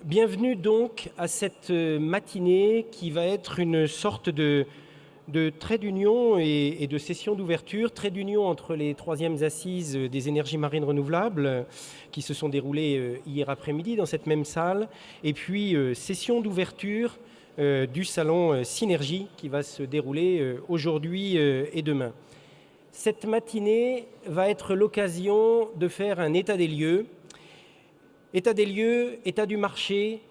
Bienvenue donc à cette matinée qui va être une sorte de trait d'union et de session d'ouverture, trait d'union entre les troisièmes assises des énergies marines renouvelables qui se sont déroulées hier après-midi dans cette même salle, et puis session d'ouverture du salon Synergie qui va se dérouler aujourd'hui et demain. Cette matinée va être l'occasion de faire un état des lieux. État des lieux, état du marché,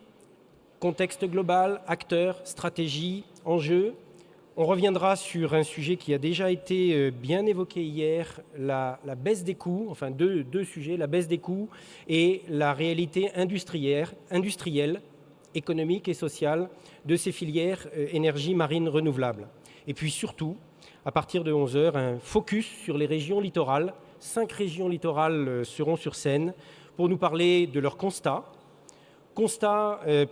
contexte global, acteurs, stratégie, enjeux. On reviendra sur un sujet qui a déjà été bien évoqué hier, la baisse des coûts, enfin deux sujets, la baisse des coûts et la réalité industrielle, économique et sociale de ces filières énergie marine renouvelable. Et puis surtout, à partir de 11h, un focus sur les régions littorales. 5 régions littorales seront sur scène pour nous parler de leurs constats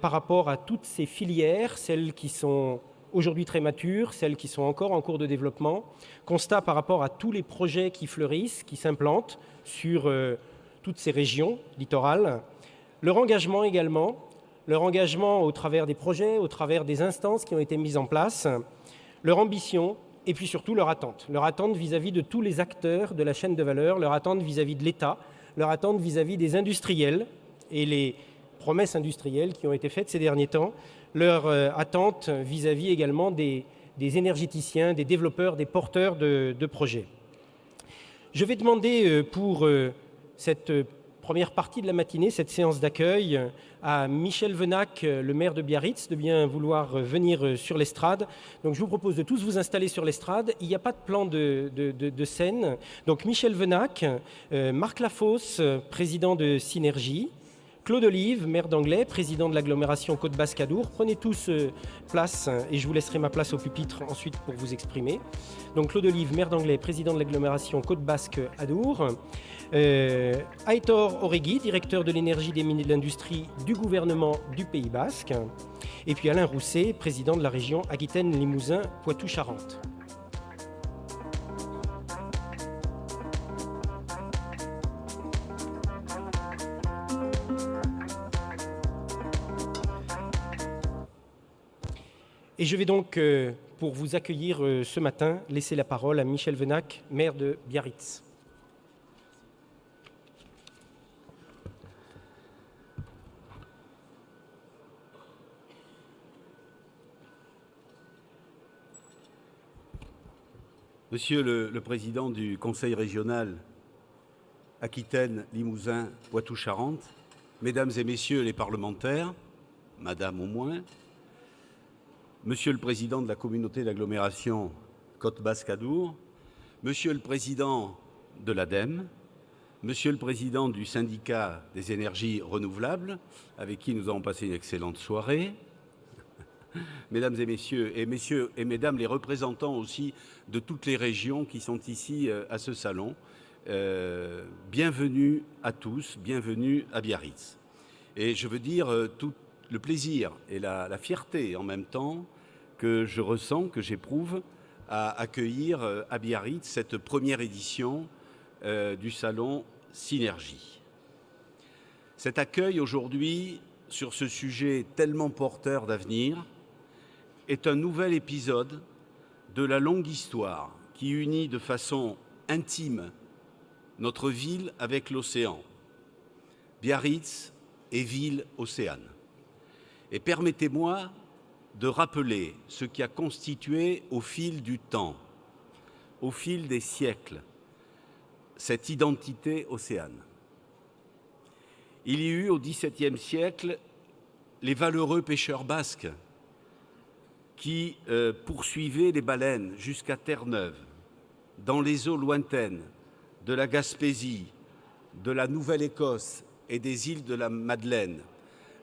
par rapport à toutes ces filières, celles qui sont aujourd'hui très matures, celles qui sont encore en cours de développement, constats par rapport à tous les projets qui fleurissent, qui s'implantent sur toutes ces régions littorales, leur engagement également, leur engagement au travers des projets, au travers des instances qui ont été mises en place, leur ambition et puis surtout leur attente vis-à-vis de tous les acteurs de la chaîne de valeur, leur attente vis-à-vis de l'État, leur attente vis-à-vis des industriels et les promesses industrielles qui ont été faites ces derniers temps, leur attente vis-à-vis également des énergéticiens, des développeurs, des porteurs de projets. Je vais demander pour cette première partie de la matinée, cette séance d'accueil, à Michel Venac, le maire de Biarritz, de bien vouloir venir sur l'estrade. Donc je vous propose de tous vous installer sur l'estrade. Il n'y a pas de plan de scène. Donc Michel Venac, Marc Lafosse, président de Synergie, Claude Olive, maire d'Anglet, président de l'agglomération Côte Basque-Adour. Prenez tous place et je vous laisserai ma place au pupitre ensuite pour vous exprimer. Donc Claude Olive, maire d'Anglet, président de l'agglomération Côte Basque-Adour. Aitor Oregui, directeur de l'énergie, des mines et de l'industrie du gouvernement du Pays Basque. Et puis Alain Rousset, président de la région Aquitaine-Limousin, Poitou-Charentes. Et je vais donc, pour vous accueillir ce matin, laisser la parole à Michel Venac, maire de Biarritz. Monsieur le Président du Conseil régional Aquitaine-Limousin, Poitou-Charentes, Mesdames et Messieurs les parlementaires, Madame au moins, Monsieur le Président de la communauté d'agglomération Côte Basque-Adour, Monsieur le Président de l'ADEME, Monsieur le Président du syndicat des énergies renouvelables, avec qui nous avons passé une excellente soirée, Mesdames et Messieurs, Messieurs et Mesdames les représentants aussi de toutes les régions qui sont ici à ce salon, bienvenue à tous, bienvenue à Biarritz. Et je veux dire tout le plaisir et la fierté en même temps que je ressens, que j'éprouve à accueillir à Biarritz cette première édition du salon Synergie. Cet accueil aujourd'hui sur ce sujet tellement porteur d'avenir est un nouvel épisode de la longue histoire qui unit de façon intime notre ville avec l'océan. Biarritz est ville-océane. Et permettez-moi de rappeler ce qui a constitué au fil du temps, au fil des siècles, cette identité océane. Il y eut au XVIIe siècle les valeureux pêcheurs basques qui poursuivaient les baleines jusqu'à Terre-Neuve, dans les eaux lointaines de la Gaspésie, de la Nouvelle-Écosse et des îles de la Madeleine.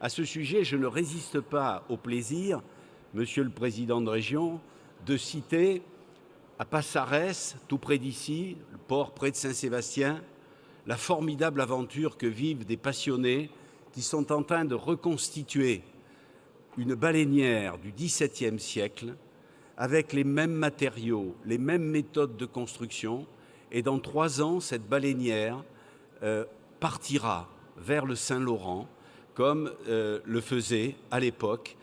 À ce sujet, je ne résiste pas au plaisir, Monsieur le Président de région, de citer à Passarès, tout près d'ici, le port près de Saint-Sébastien, la formidable aventure que vivent des passionnés qui sont en train de reconstituer une baleinière du XVIIe siècle avec les mêmes matériaux, les mêmes méthodes de construction. Et dans 3 ans, cette baleinière partira vers le Saint-Laurent comme le faisaient à l'époque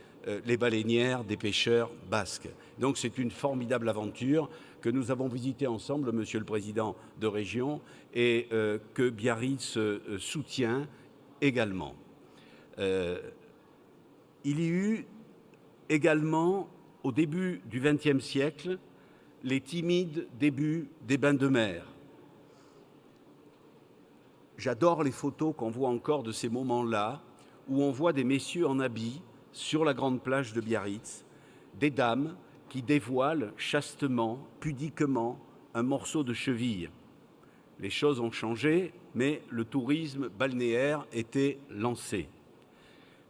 les baleinières des pêcheurs basques. Donc c'est une formidable aventure que nous avons visitée ensemble, Monsieur le Président de Région, et que Biarritz soutient également. Il y eut également, au début du XXe siècle, les timides débuts des bains de mer. J'adore les photos qu'on voit encore de ces moments-là, où on voit des messieurs en habit sur la grande plage de Biarritz, des dames qui dévoilent chastement, pudiquement, un morceau de cheville. Les choses ont changé, mais le tourisme balnéaire était lancé.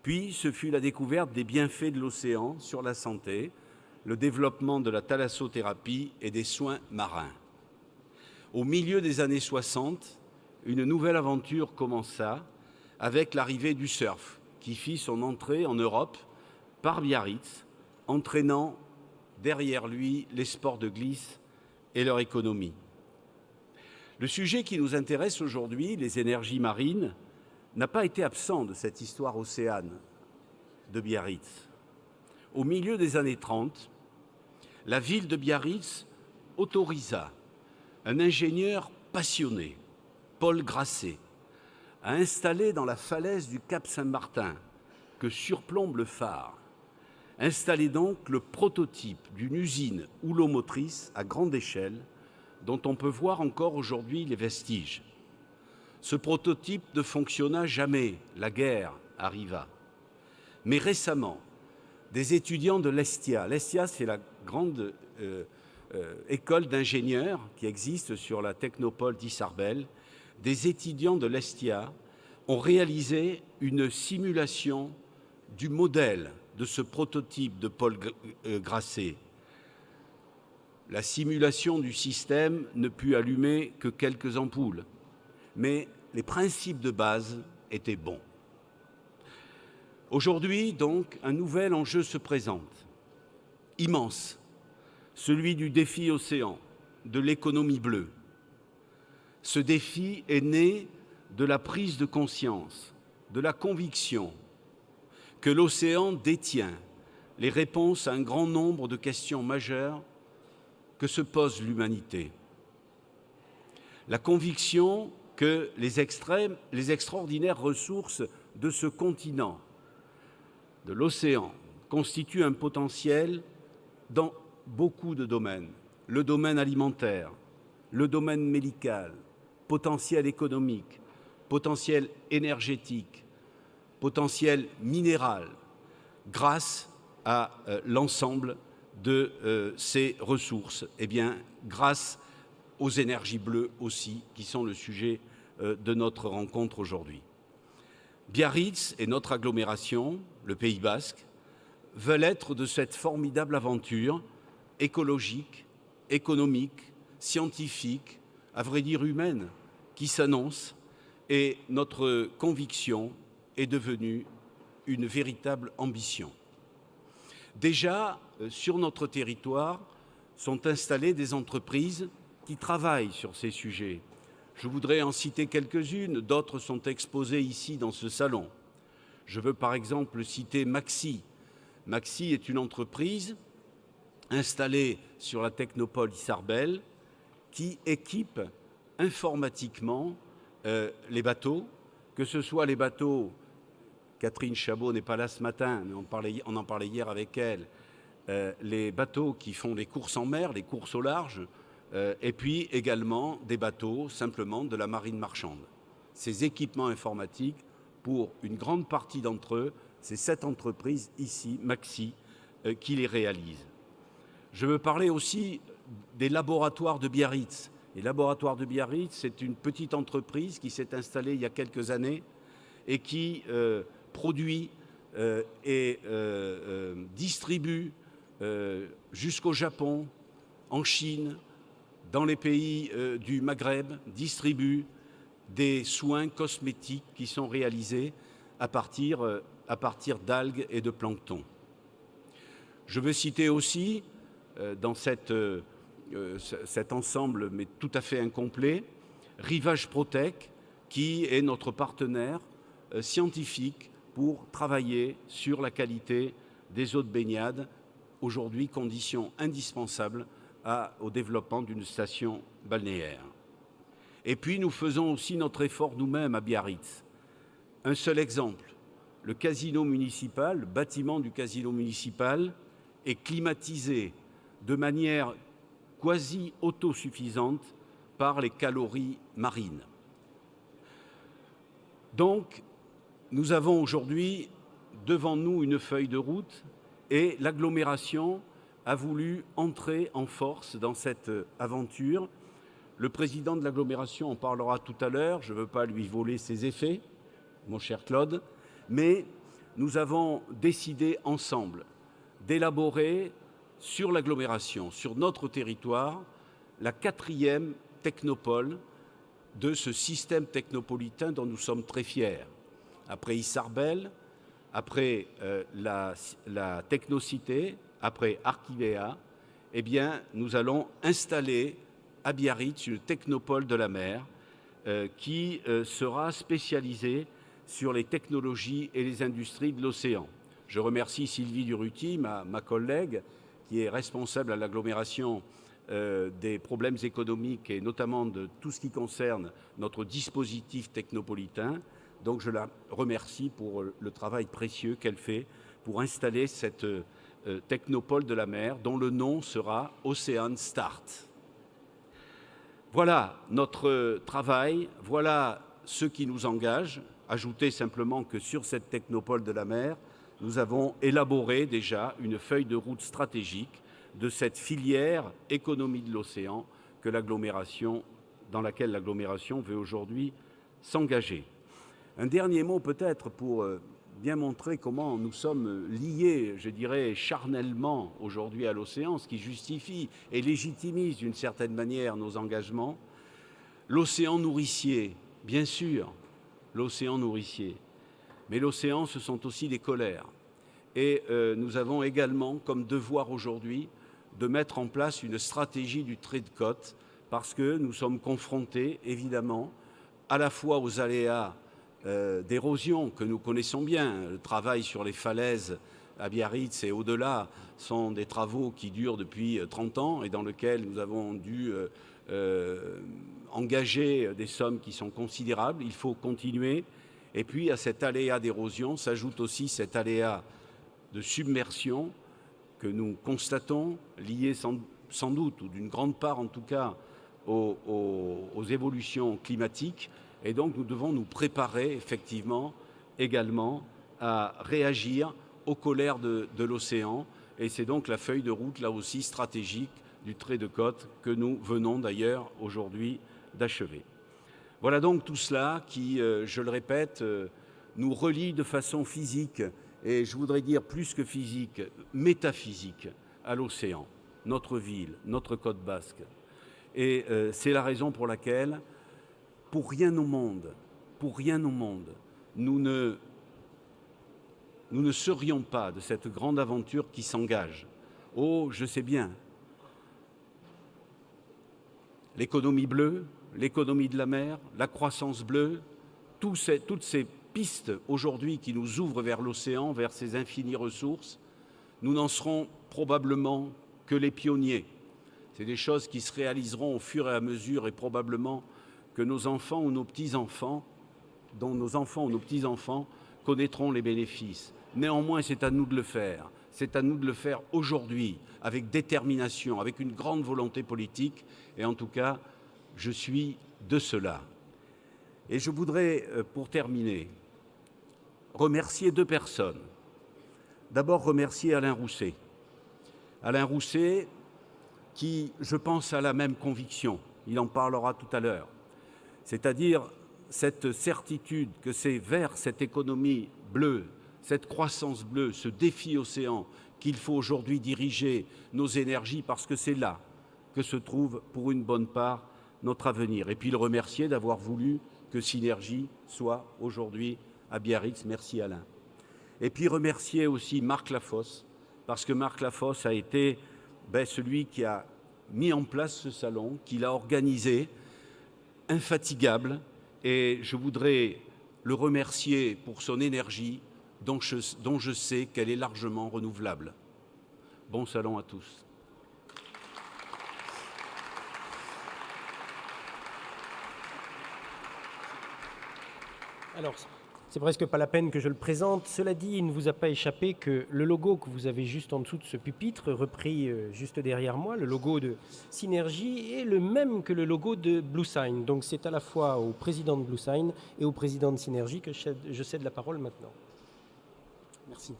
Puis, ce fut la découverte des bienfaits de l'océan sur la santé, le développement de la thalassothérapie et des soins marins. Au milieu des années 60, une nouvelle aventure commença avec l'arrivée du surf, qui fit son entrée en Europe par Biarritz, entraînant derrière lui les sports de glisse et leur économie. Le sujet qui nous intéresse aujourd'hui, les énergies marines, n'a pas été absent de cette histoire océane de Biarritz. Au milieu des années 30, la ville de Biarritz autorisa un ingénieur passionné, Paul Grasset, à installer dans la falaise du Cap Saint-Martin, que surplombe le phare, installer donc le prototype d'une usine houlomotrice à grande échelle dont on peut voir encore aujourd'hui les vestiges. Ce prototype ne fonctionna jamais, la guerre arriva. Mais récemment, des étudiants de l'ESTIA, l'ESTIA c'est la grande école d'ingénieurs qui existe sur la technopole d'Issarbel, des étudiants de l'ESTIA ont réalisé une simulation du modèle de ce prototype de Paul Grasset. La simulation du système ne put allumer que quelques ampoules, mais les principes de base étaient bons. Aujourd'hui, donc, un nouvel enjeu se présente, immense, celui du défi océan, de l'économie bleue. Ce défi est né de la prise de conscience, de la conviction que l'océan détient les réponses à un grand nombre de questions majeures que se pose l'humanité. La conviction que les extraordinaires ressources de ce continent, de l'océan, constituent un potentiel dans beaucoup de domaines. Le domaine alimentaire, le domaine médical, potentiel économique, potentiel énergétique, potentiel minéral, grâce à l'ensemble de ces ressources, et bien grâce aux énergies bleues aussi, qui sont le sujet de notre rencontre aujourd'hui. Biarritz et notre agglomération, le Pays basque, veulent être de cette formidable aventure écologique, économique, scientifique, à vrai dire humaine, qui s'annonce, et notre conviction est devenue une véritable ambition. Déjà, sur notre territoire, sont installées des entreprises qui travaillent sur ces sujets. Je voudrais en citer quelques-unes, d'autres sont exposées ici dans ce salon. Je veux par exemple citer Maxi. Maxi est une entreprise installée sur la technopole Issarbel qui équipe informatiquement les bateaux, que ce soit les bateaux, Catherine Chabot n'est pas là ce matin, mais on en parlait hier avec elle, les bateaux qui font les courses en mer, les courses au large, et puis également des bateaux simplement de la marine marchande. Ces équipements informatiques, pour une grande partie d'entre eux, c'est cette entreprise ici, Maxi, qui les réalise. Je veux parler aussi des laboratoires de Biarritz. Les laboratoires de Biarritz, c'est une petite entreprise qui s'est installée il y a quelques années et qui produit et distribue jusqu'au Japon, en Chine, dans les pays du Maghreb, distribue des soins cosmétiques qui sont réalisés à partir d'algues et de plancton. Je veux citer aussi, dans cet ensemble, mais tout à fait incomplet, Rivage Protec, qui est notre partenaire scientifique pour travailler sur la qualité des eaux de baignade, aujourd'hui condition indispensable au développement d'une station balnéaire. Et puis nous faisons aussi notre effort nous-mêmes à Biarritz. Un seul exemple, le casino municipal, le bâtiment du casino municipal est climatisé de manière quasi autosuffisante par les calories marines. Donc, nous avons aujourd'hui devant nous une feuille de route et l'agglomération a voulu entrer en force dans cette aventure. Le président de l'agglomération en parlera tout à l'heure, je ne veux pas lui voler ses effets, mon cher Claude, mais nous avons décidé ensemble d'élaborer sur l'agglomération, sur notre territoire, la 4e technopole de ce système technopolitain dont nous sommes très fiers. Après Issarbel, après la Technocité, après Archivea, eh bien, nous allons installer à Biarritz une technopole de la mer qui sera spécialisée sur les technologies et les industries de l'océan. Je remercie Sylvie Durutti, ma collègue, qui est responsable à l'agglomération des problèmes économiques et notamment de tout ce qui concerne notre dispositif technopolitain. Donc je la remercie pour le travail précieux qu'elle fait pour installer cette technopole de la mer dont le nom sera Ocean Start. Voilà notre travail, voilà ce qui nous engage. Ajoutez simplement que sur cette technopole de la mer, nous avons élaboré déjà une feuille de route stratégique de cette filière économie de l'océan dans laquelle l'agglomération veut aujourd'hui s'engager. Un dernier mot peut-être pour bien montrer comment nous sommes liés, je dirais, charnellement aujourd'hui à l'océan, ce qui justifie et légitimise d'une certaine manière nos engagements. L'océan nourricier, bien sûr, l'océan nourricier. Mais l'océan, ce sont aussi des colères. Et nous avons également comme devoir aujourd'hui de mettre en place une stratégie du trait de côte parce que nous sommes confrontés, évidemment, à la fois aux aléas d'érosion que nous connaissons bien. Le travail sur les falaises à Biarritz et au-delà sont des travaux qui durent depuis 30 ans et dans lesquels nous avons dû engager des sommes qui sont considérables. Il faut continuer. Et puis à cet aléa d'érosion s'ajoute aussi cet aléa de submersion que nous constatons, lié sans doute, ou d'une grande part en tout cas, aux évolutions climatiques. Et donc nous devons nous préparer effectivement également à réagir aux colères de l'océan. Et c'est donc la feuille de route, là aussi stratégique, du trait de côte que nous venons d'ailleurs aujourd'hui d'achever. Voilà donc tout cela qui, je le répète, nous relie de façon physique, et je voudrais dire plus que physique, métaphysique, à l'océan, notre ville, notre côte basque. Et c'est la raison pour laquelle, pour rien au monde, nous ne serions pas de cette grande aventure qui s'engage. Oh, je sais bien, l'économie bleue, l'économie de la mer, la croissance bleue, toutes ces pistes aujourd'hui qui nous ouvrent vers l'océan, vers ses infinies ressources, nous n'en serons probablement que les pionniers. C'est des choses qui se réaliseront au fur et à mesure et probablement que nos enfants ou nos petits-enfants, dont nos enfants ou nos petits-enfants connaîtront les bénéfices. Néanmoins, c'est à nous de le faire. C'est à nous de le faire aujourd'hui, avec détermination, avec une grande volonté politique. Et en tout cas, je suis de cela. Et je voudrais, pour terminer, remercier 2 personnes. D'abord, remercier Alain Rousset. Alain Rousset, qui, je pense, a la même conviction. Il en parlera tout à l'heure. C'est-à-dire cette certitude que c'est vers cette économie bleue, cette croissance bleue, ce défi océan, qu'il faut aujourd'hui diriger nos énergies parce que c'est là que se trouve pour une bonne part notre avenir. Et puis le remercier d'avoir voulu que Synergie soit aujourd'hui à Biarritz. Merci Alain. Et puis remercier aussi Marc Lafosse, parce que Marc Lafosse a été celui qui a mis en place ce salon, qui l'a organisé, infatigable. Et je voudrais le remercier pour son énergie, dont je sais qu'elle est largement renouvelable. Bon salon à tous. Alors, c'est presque pas la peine que je le présente. Cela dit, il ne vous a pas échappé que le logo que vous avez juste en dessous de ce pupitre, repris juste derrière moi, le logo de Synergie, est le même que le logo de BlueSign. Donc c'est à la fois au président de BlueSign et au président de Synergie que je cède la parole maintenant. Merci.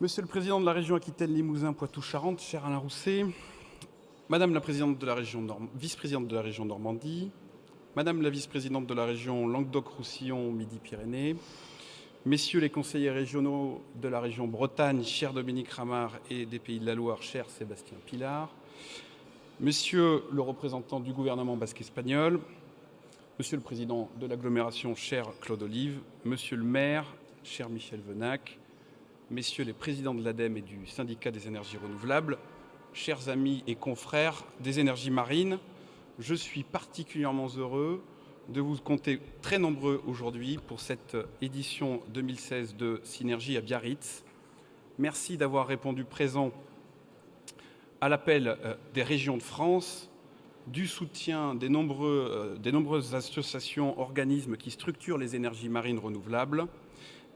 Monsieur le Président de la région Aquitaine-Limousin, Poitou-Charentes, cher Alain Rousset, Madame la présidente de la région vice-présidente de la région Normandie, Madame la vice-présidente de la région Languedoc-Roussillon, Midi-Pyrénées, Messieurs les conseillers régionaux de la région Bretagne, cher Dominique Ramard, et des Pays de la Loire, cher Sébastien Pilar, Monsieur le représentant du gouvernement basque-espagnol, Monsieur le président de l'agglomération, cher Claude Olive, Monsieur le maire, cher Michel Venac, Messieurs les présidents de l'ADEME et du syndicat des énergies renouvelables, chers amis et confrères des énergies marines, je suis particulièrement heureux de vous compter très nombreux aujourd'hui pour cette édition 2016 de Synergie à Biarritz. Merci d'avoir répondu présent à l'appel des régions de France, du soutien des nombreuses associations, organismes qui structurent les énergies marines renouvelables,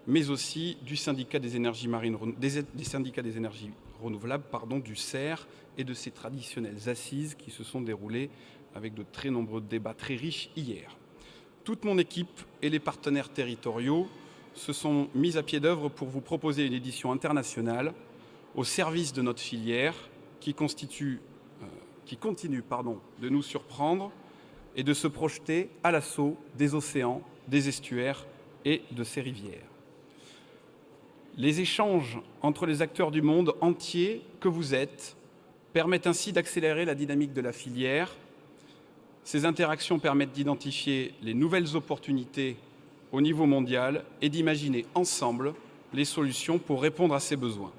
mais aussi du syndicat des énergies marines, des syndicats des énergies renouvelables, du CER, et de ses traditionnelles assises qui se sont déroulées avec de très nombreux débats très riches hier. Toute mon équipe et les partenaires territoriaux se sont mis à pied d'œuvre pour vous proposer une édition internationale au service de notre filière qui continue de nous surprendre et de se projeter à l'assaut des océans, des estuaires et de ces rivières. Les échanges entre les acteurs du monde entier que vous êtes permettent ainsi d'accélérer la dynamique de la filière. Ces interactions permettent d'identifier les nouvelles opportunités au niveau mondial et d'imaginer ensemble les solutions pour répondre à ces besoins.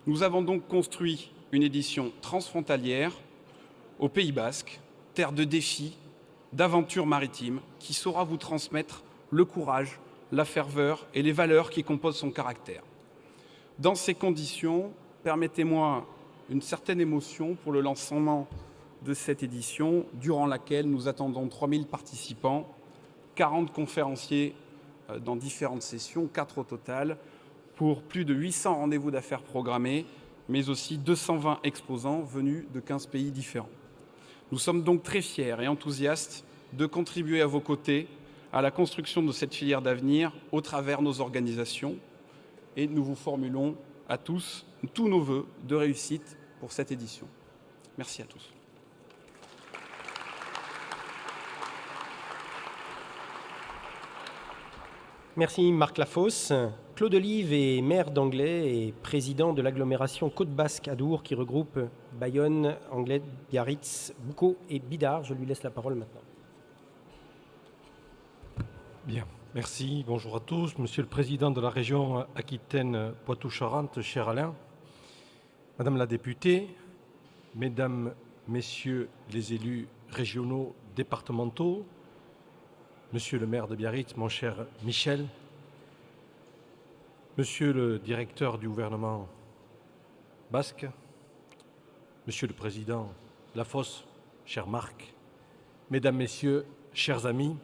Nous avons donc construit une édition transfrontalière au Pays Basque, terre de défis, d'aventures maritimes, qui saura vous transmettre le courage, la ferveur et les valeurs qui composent son caractère. Dans ces conditions, permettez-moi une certaine émotion pour le lancement de cette édition, durant laquelle nous attendons 3000 participants, 40 conférenciers dans différentes sessions, 4 au total, pour plus de 800 rendez-vous d'affaires programmés, mais aussi 220 exposants venus de 15 pays différents. Nous sommes donc très fiers et enthousiastes de contribuer à vos côtés à la construction de cette filière d'avenir au travers nos organisations, et nous vous formulons à tous nos vœux de réussite pour cette édition. Merci à tous. Merci Marc Lafosse. Claude Olive est maire d'Anglet et président de l'agglomération Côte Basque Adour qui regroupe Bayonne, Anglet, Biarritz, Boucau et Bidart. Je lui laisse la parole maintenant. Bien, merci. Bonjour à tous. Monsieur le Président de la région Aquitaine-Poitou-Charentes, cher Alain, Madame la députée, Mesdames, Messieurs les élus régionaux, départementaux, Monsieur le maire de Biarritz, mon cher Michel, Monsieur le directeur du gouvernement basque, Monsieur le Président Lafosse, cher Marc, Mesdames, Messieurs, chers amis,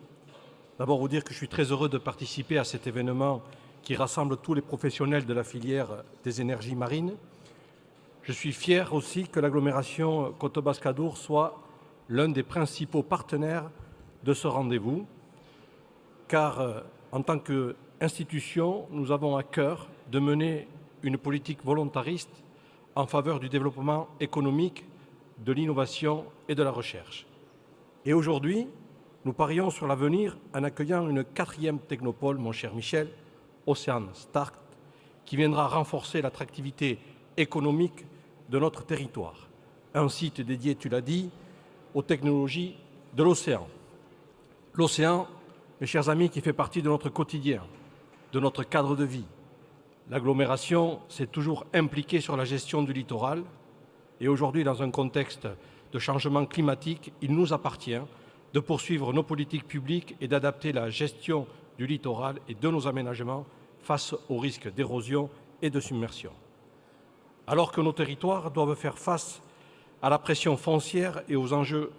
d'abord vous dire que je suis très heureux de participer à cet événement qui rassemble tous les professionnels de la filière des énergies marines. Je suis fier aussi que l'agglomération Côte Basque Adour soit l'un des principaux partenaires de ce rendez-vous, car en tant qu'institution, nous avons à cœur de mener une politique volontariste en faveur du développement économique, de l'innovation et de la recherche. Et aujourd'hui, nous parions sur l'avenir en accueillant une 4e technopole, mon cher Michel, Océan Start, qui viendra renforcer l'attractivité économique de notre territoire. Un site dédié, tu l'as dit, aux technologies de l'océan. L'océan, mes chers amis, qui fait partie de notre quotidien, de notre cadre de vie. L'agglomération s'est toujours impliquée sur la gestion du littoral et aujourd'hui, dans un contexte de changement climatique, il nous appartient de poursuivre nos politiques publiques et d'adapter la gestion du littoral et de nos aménagements face aux risques d'érosion et de submersion. Alors que nos territoires doivent faire face à la pression foncière et aux enjeux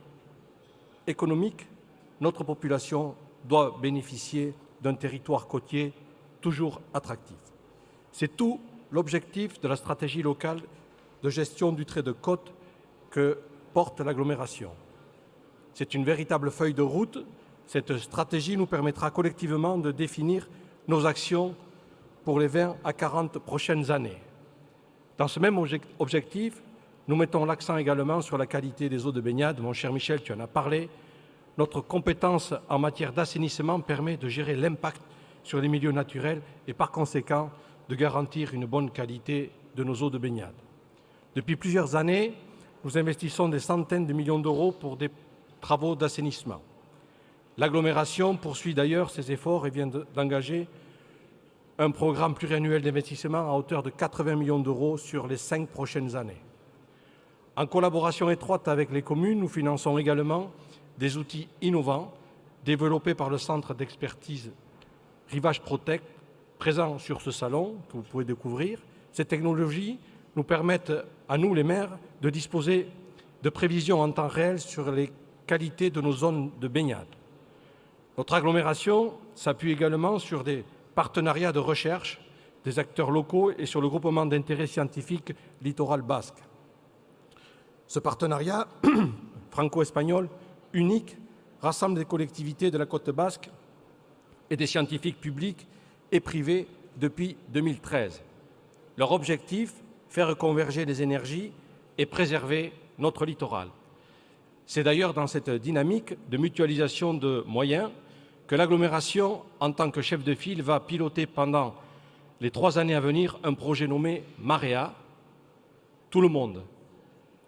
économiques, notre population doit bénéficier d'un territoire côtier toujours attractif. C'est tout l'objectif de la stratégie locale de gestion du trait de côte que porte l'agglomération. C'est une véritable feuille de route. Cette stratégie nous permettra collectivement de définir nos actions pour les 20 à 40 prochaines années. Dans ce même objectif, nous mettons l'accent également sur la qualité des eaux de baignade. Mon cher Michel, tu en as parlé. Notre compétence en matière d'assainissement permet de gérer l'impact sur les milieux naturels et par conséquent de garantir une bonne qualité de nos eaux de baignade. Depuis plusieurs années, nous investissons des centaines de millions d'euros pour des travaux d'assainissement. L'agglomération poursuit d'ailleurs ses efforts et vient d'engager un programme pluriannuel d'investissement à hauteur de 80 millions d'euros sur les 5 prochaines années. En collaboration étroite avec les communes, nous finançons également des outils innovants développés par le centre d'expertise Rivage Protect, présent sur ce salon, que vous pouvez découvrir. Ces technologies nous permettent, à nous les maires, de disposer de prévisions en temps réel sur les qualités de nos zones de baignade. Notre agglomération s'appuie également sur des partenariats de recherche des acteurs locaux et sur le groupement d'intérêt scientifique Littoral Basque. Ce partenariat franco-espagnol unique rassemble des collectivités de la côte basque et des scientifiques publics et privés depuis 2013. Leur objectif, faire converger les énergies et préserver notre littoral. C'est d'ailleurs dans cette dynamique de mutualisation de moyens que l'agglomération, en tant que chef de file, va piloter pendant les 3 années à venir un projet nommé MAREA. Tout le monde,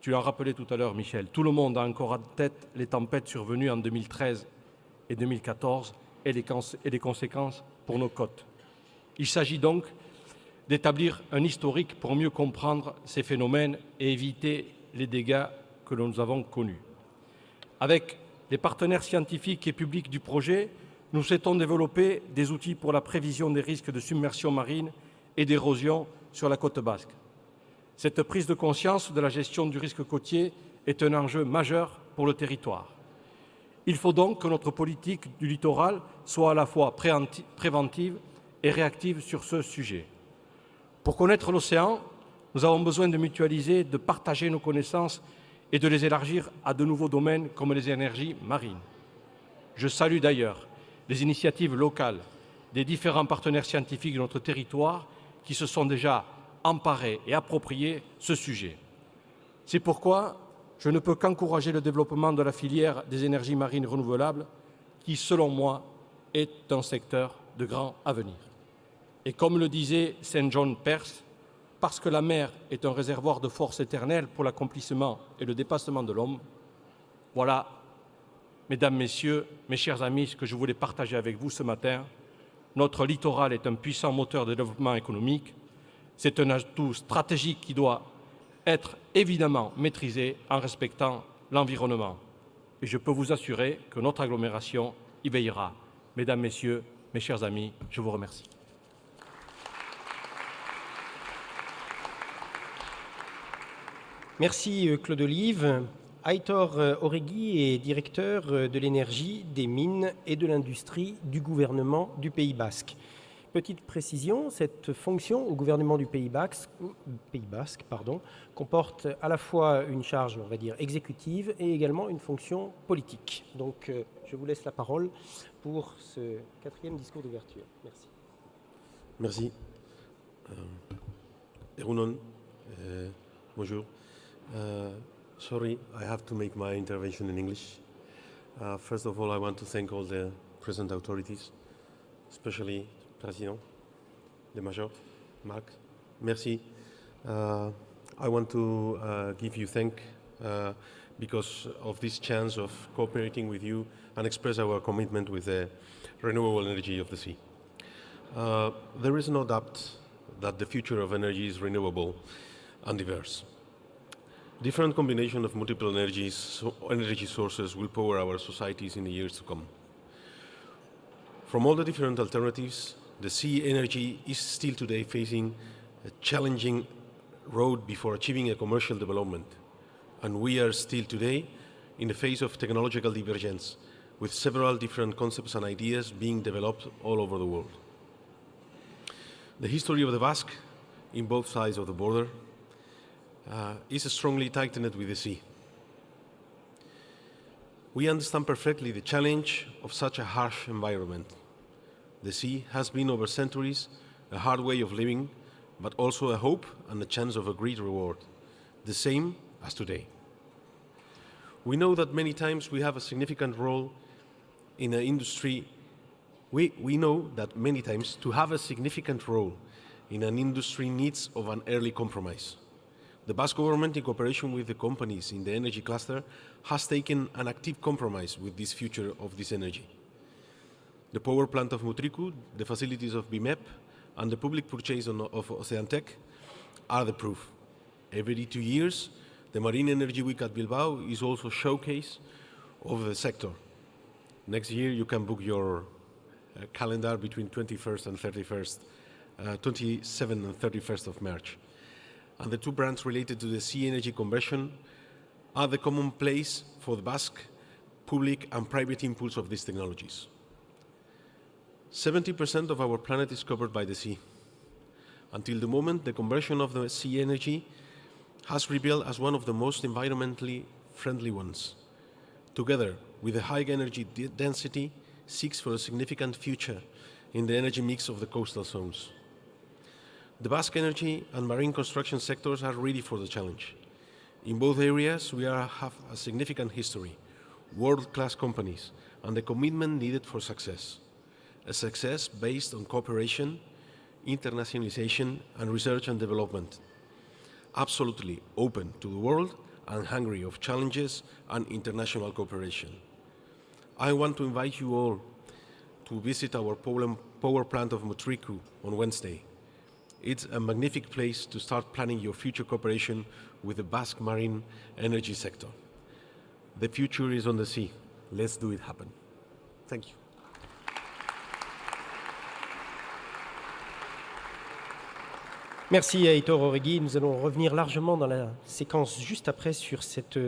tu l'as rappelé tout à l'heure Michel, tout le monde a encore en tête les tempêtes survenues en 2013 et 2014 et les conséquences pour nos côtes. Il s'agit donc d'établir un historique pour mieux comprendre ces phénomènes et éviter les dégâts que nous avons connus. Avec les partenaires scientifiques et publics du projet, nous souhaitons développer des outils pour la prévision des risques de submersion marine et d'érosion sur la côte basque. Cette prise de conscience de la gestion du risque côtier est un enjeu majeur pour le territoire. Il faut donc que notre politique du littoral soit à la fois préventive et réactive sur ce sujet. Pour connaître l'océan, nous avons besoin de mutualiser, de partager nos connaissances et de les élargir à de nouveaux domaines comme les énergies marines. Je salue d'ailleurs les initiatives locales des différents partenaires scientifiques de notre territoire qui se sont déjà emparés et appropriés ce sujet. C'est pourquoi je ne peux qu'encourager le développement de la filière des énergies marines renouvelables qui, selon moi, est un secteur de grand avenir. Et comme le disait Saint John Perse, parce que la mer est un réservoir de force éternelle pour l'accomplissement et le dépassement de l'homme, voilà, mesdames, messieurs, mes chers amis, ce que je voulais partager avec vous ce matin. Notre littoral est un puissant moteur de développement économique. C'est un atout stratégique qui doit être évidemment maîtrisé en respectant l'environnement. Et je peux vous assurer que notre agglomération y veillera. Mesdames, messieurs, mes chers amis, je vous remercie. Merci Claude Olive. Aitor Oregui est directeur de l'énergie, des mines et de l'industrie du gouvernement du Pays basque. Petite précision, cette fonction au gouvernement du Pays basque comporte à la fois une charge, on va dire, exécutive et également une fonction politique. Donc je vous laisse la parole pour ce 4e discours d'ouverture. Merci. Merci. Egunon, bonjour. Sorry, I have to make my intervention in English. First of all, I want to thank all the present authorities, especially President, the Major, Marc. Merci. I want to give you thanks because of this chance of cooperating with you and express our commitment with the renewable energy of the sea. There is no doubt that the future of energy is renewable and diverse. Different combination of multiple energy sources will power our societies in the years to come. From all the different alternatives, the sea energy is still today facing a challenging road before achieving a commercial development. And we are still today in the phase of technological divergence, with several different concepts and ideas being developed all over the world. The history of the Basque, in both sides of the border, is strongly tightened with the sea. We understand perfectly the challenge of such a harsh environment. The sea has been over centuries a hard way of living, but also a hope and a chance of a great reward, the same as today. We know that many times we have a significant role in an industry. We know that many times to have a significant role in an industry needs of an early compromise. The Basque government, in cooperation with the companies in the energy cluster, has taken an active compromise with this future of this energy. The power plant of Mutriku, the facilities of BIMEP, and the public purchase of Oceantec are the proof. Every 2 years, the Marine Energy Week at Bilbao is also a showcase of the sector. Next year, you can book your calendar between 21st and 31st, 27th and 31st of March. And the two brands related to the sea energy conversion are the common place for the Basque public and private impulse of these technologies. 70% of our planet is covered by the sea. Until the moment, the conversion of the sea energy has revealed as one of the most environmentally friendly ones. Together with the high energy density, seeks for a significant future in the energy mix of the coastal zones. The Basque energy and marine construction sectors are ready for the challenge. In both areas, we have a significant history, world-class companies, and the commitment needed for success. A success based on cooperation, internationalization, and research and development. Absolutely open to the world and hungry of challenges and international cooperation. I want to invite you all to visit our power plant of Mutriku on Wednesday. It's a magnificent place to start planning your future cooperation with the Basque marine energy sector. The future is on the sea. Let's do it happen. Thank you. Merci à Aitor Oregui. Nous allons revenir largement dans la séquence juste après sur cette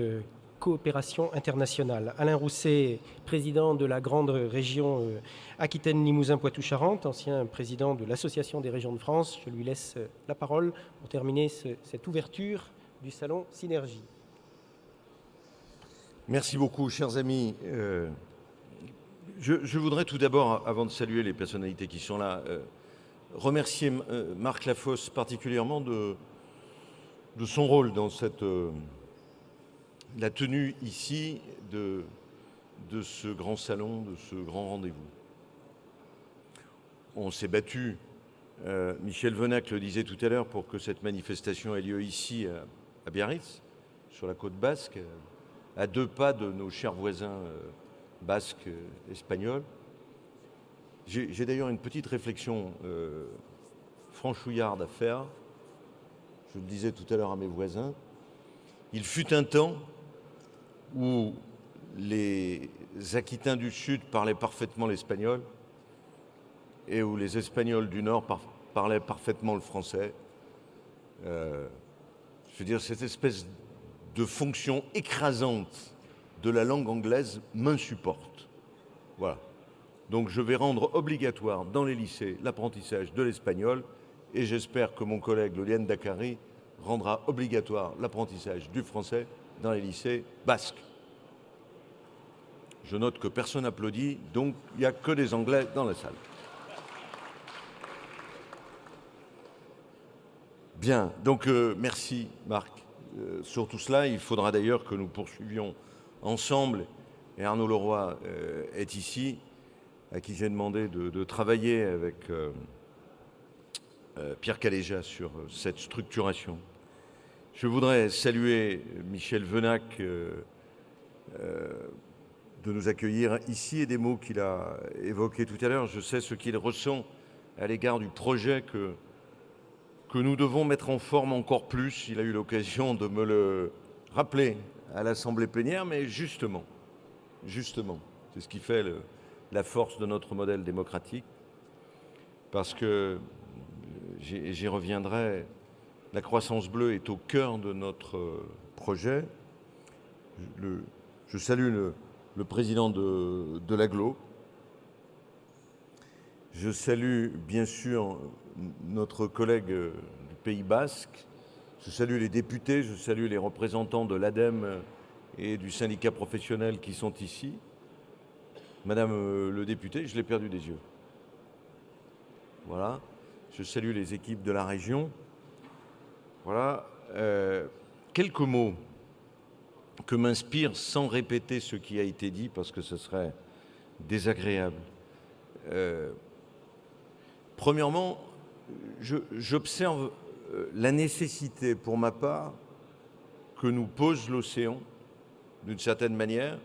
coopération internationale. Alain Rousset, président de la grande région Aquitaine-Limousin-Poitou-Charentes, ancien président de l'Association des régions de France. Je lui laisse la parole pour terminer cette ouverture du salon Synergie. Merci beaucoup, chers amis. Je voudrais tout d'abord, avant de saluer les personnalités qui sont là, remercier Marc Lafosse particulièrement de son rôle dans la tenue ici de ce grand salon, de ce grand rendez-vous. On s'est battu, Michel Venac le disait tout à l'heure, pour que cette manifestation ait lieu ici à Biarritz, sur la côte basque, à 2 pas de nos chers voisins basques espagnols. J'ai d'ailleurs une petite réflexion franchouillarde à faire. Je le disais tout à l'heure à mes voisins. Il fut un temps où les Aquitains du Sud parlaient parfaitement l'espagnol et où les Espagnols du Nord parlaient parfaitement le français. Je veux dire, cette espèce de fonction écrasante de la langue anglaise m'insupporte. Voilà. Donc je vais rendre obligatoire dans les lycées l'apprentissage de l'espagnol et j'espère que mon collègue Loliane Dakari rendra obligatoire l'apprentissage du français dans les lycées basques. Je note que personne n'applaudit, donc il n'y a que des Anglais dans la salle. Bien, donc merci Marc. Sur tout cela, il faudra d'ailleurs que nous poursuivions ensemble, et Arnaud Leroy est ici, à qui j'ai demandé de travailler avec Pierre Caléja sur cette structuration. Je voudrais saluer Michel Venac de nous accueillir ici et des mots qu'il a évoqués tout à l'heure. Je sais ce qu'il ressent à l'égard du projet que nous devons mettre en forme encore plus. Il a eu l'occasion de me le rappeler à l'Assemblée plénière, mais justement, c'est ce qui fait la force de notre modèle démocratique, parce que, j'y reviendrai, la croissance bleue est au cœur de notre projet. Je salue le président de l'Aglo. Je salue bien sûr notre collègue du Pays Basque. Je salue les députés, je salue les représentants de l'ADEME et du syndicat professionnel qui sont ici. Madame le député, je l'ai perdu des yeux. Voilà. Je salue les équipes de la région. Voilà. Quelques mots que m'inspire, sans répéter ce qui a été dit, parce que ce serait désagréable. Premièrement, j'observe la nécessité, pour ma part, que nous pose l'océan, d'une certaine manière,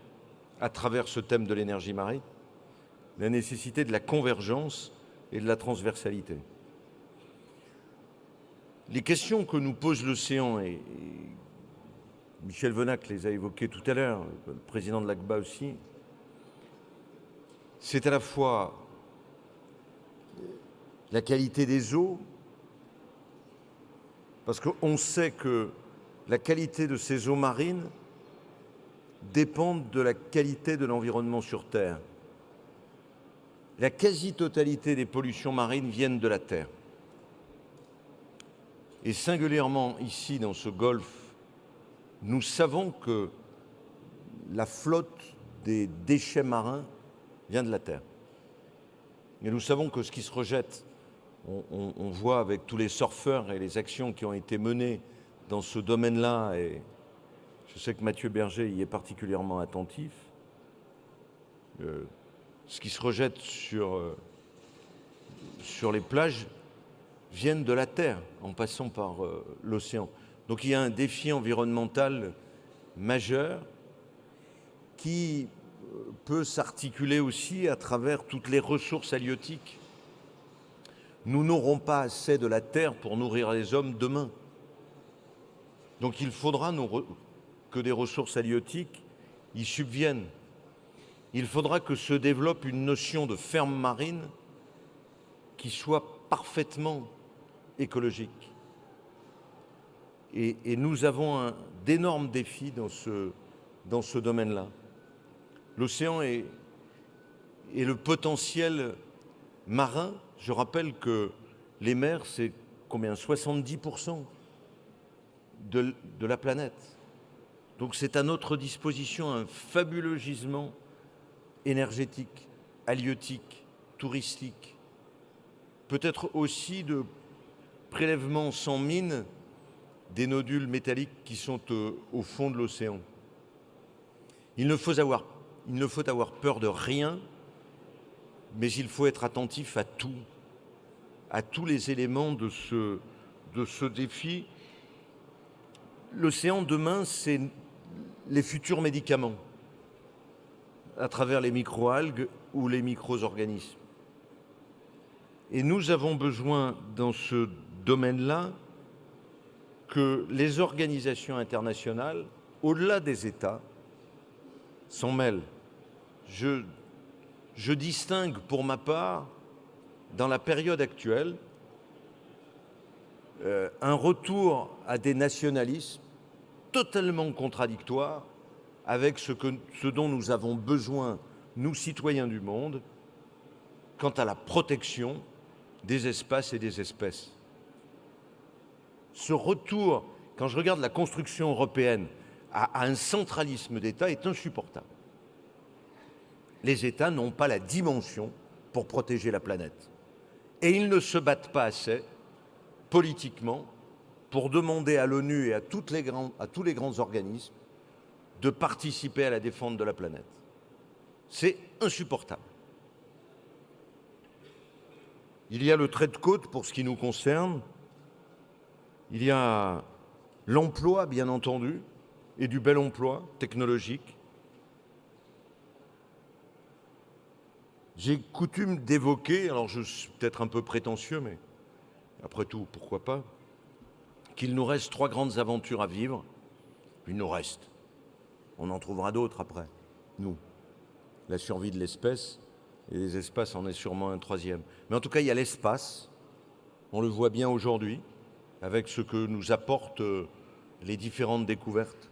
à travers ce thème de l'énergie marine, la nécessité de la convergence et de la transversalité. Les questions que nous pose l'océan, et Michel Venac les a évoquées tout à l'heure, le président de l'ACBA aussi, c'est à la fois la qualité des eaux, parce qu'on sait que la qualité de ces eaux marines dépend de la qualité de l'environnement sur Terre. La quasi-totalité des pollutions marines viennent de la Terre. Et singulièrement ici, dans ce golfe, nous savons que la flotte des déchets marins vient de la Terre. Et nous savons que ce qui se rejette, on voit avec tous les surfeurs et les actions qui ont été menées dans ce domaine-là, et je sais que Mathieu Berger y est particulièrement attentif, ce qui se rejette sur les plages viennent de la terre, en passant par l'océan. Donc il y a un défi environnemental majeur qui peut s'articuler aussi à travers toutes les ressources halieutiques. Nous n'aurons pas assez de la terre pour nourrir les hommes demain. Donc il faudra que des ressources halieutiques y subviennent. Il faudra que se développe une notion de ferme marine qui soit parfaitement écologique. Et nous avons d'énormes défis dans ce domaine-là. L'océan et le potentiel marin, je rappelle que les mers, c'est combien ? 70% de la planète. Donc c'est à notre disposition un fabuleux gisement énergétique, halieutique, touristique, peut-être aussi de prélèvements sans mine des nodules métalliques qui sont au fond de l'océan. Il ne faut avoir peur de rien, mais il faut être attentif à tous les éléments de ce défi. L'océan demain, c'est les futurs médicaments à travers les microalgues ou les micro-organismes. Et nous avons besoin dans ce domaine-là que les organisations internationales, au-delà des États, s'en mêlent. Je distingue pour ma part, dans la période actuelle, un retour à des nationalismes totalement contradictoires avec ce dont nous avons besoin, nous citoyens du monde, quant à la protection des espaces et des espèces. Ce retour, quand je regarde la construction européenne, à un centralisme d'État est insupportable. Les États n'ont pas la dimension pour protéger la planète. Et ils ne se battent pas assez, politiquement, pour demander à l'ONU et à tous les grands organismes de participer à la défense de la planète. C'est insupportable. Il y a le trait de côte pour ce qui nous concerne. Il y a l'emploi, bien entendu, et du bel emploi technologique. J'ai coutume d'évoquer, alors je suis peut-être un peu prétentieux, mais après tout, pourquoi pas, qu'il nous reste 3 grandes aventures à vivre. Il nous reste. On en trouvera d'autres après. Nous, la survie de l'espèce, Et les espaces en est sûrement un troisième. Mais en tout cas, il y a l'espace. On le voit bien aujourd'hui, avec ce que nous apportent les différentes découvertes.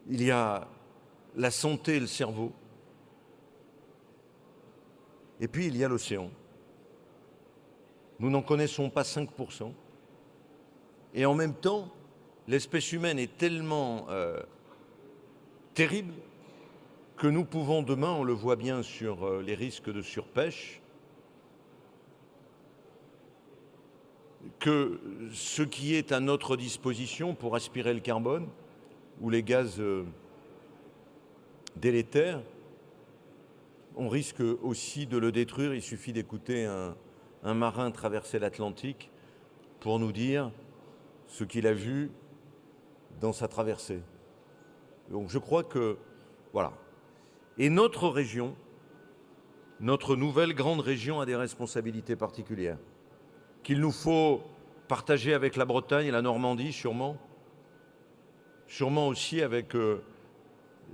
Il y a la santé et le cerveau. Et puis, il y a l'océan. Nous n'en connaissons pas 5%. Et en même temps, l'espèce humaine est tellement terrible que nous pouvons demain, on le voit bien sur les risques de surpêche, que ce qui est à notre disposition pour aspirer le carbone ou les gaz délétères, on risque aussi de le détruire. Il suffit d'écouter un marin traverser l'Atlantique pour nous dire ce qu'il a vu dans sa traversée. Donc je crois que, voilà. Et notre région, notre nouvelle grande région a des responsabilités particulières qu'il nous faut partager avec la Bretagne et la Normandie, sûrement aussi avec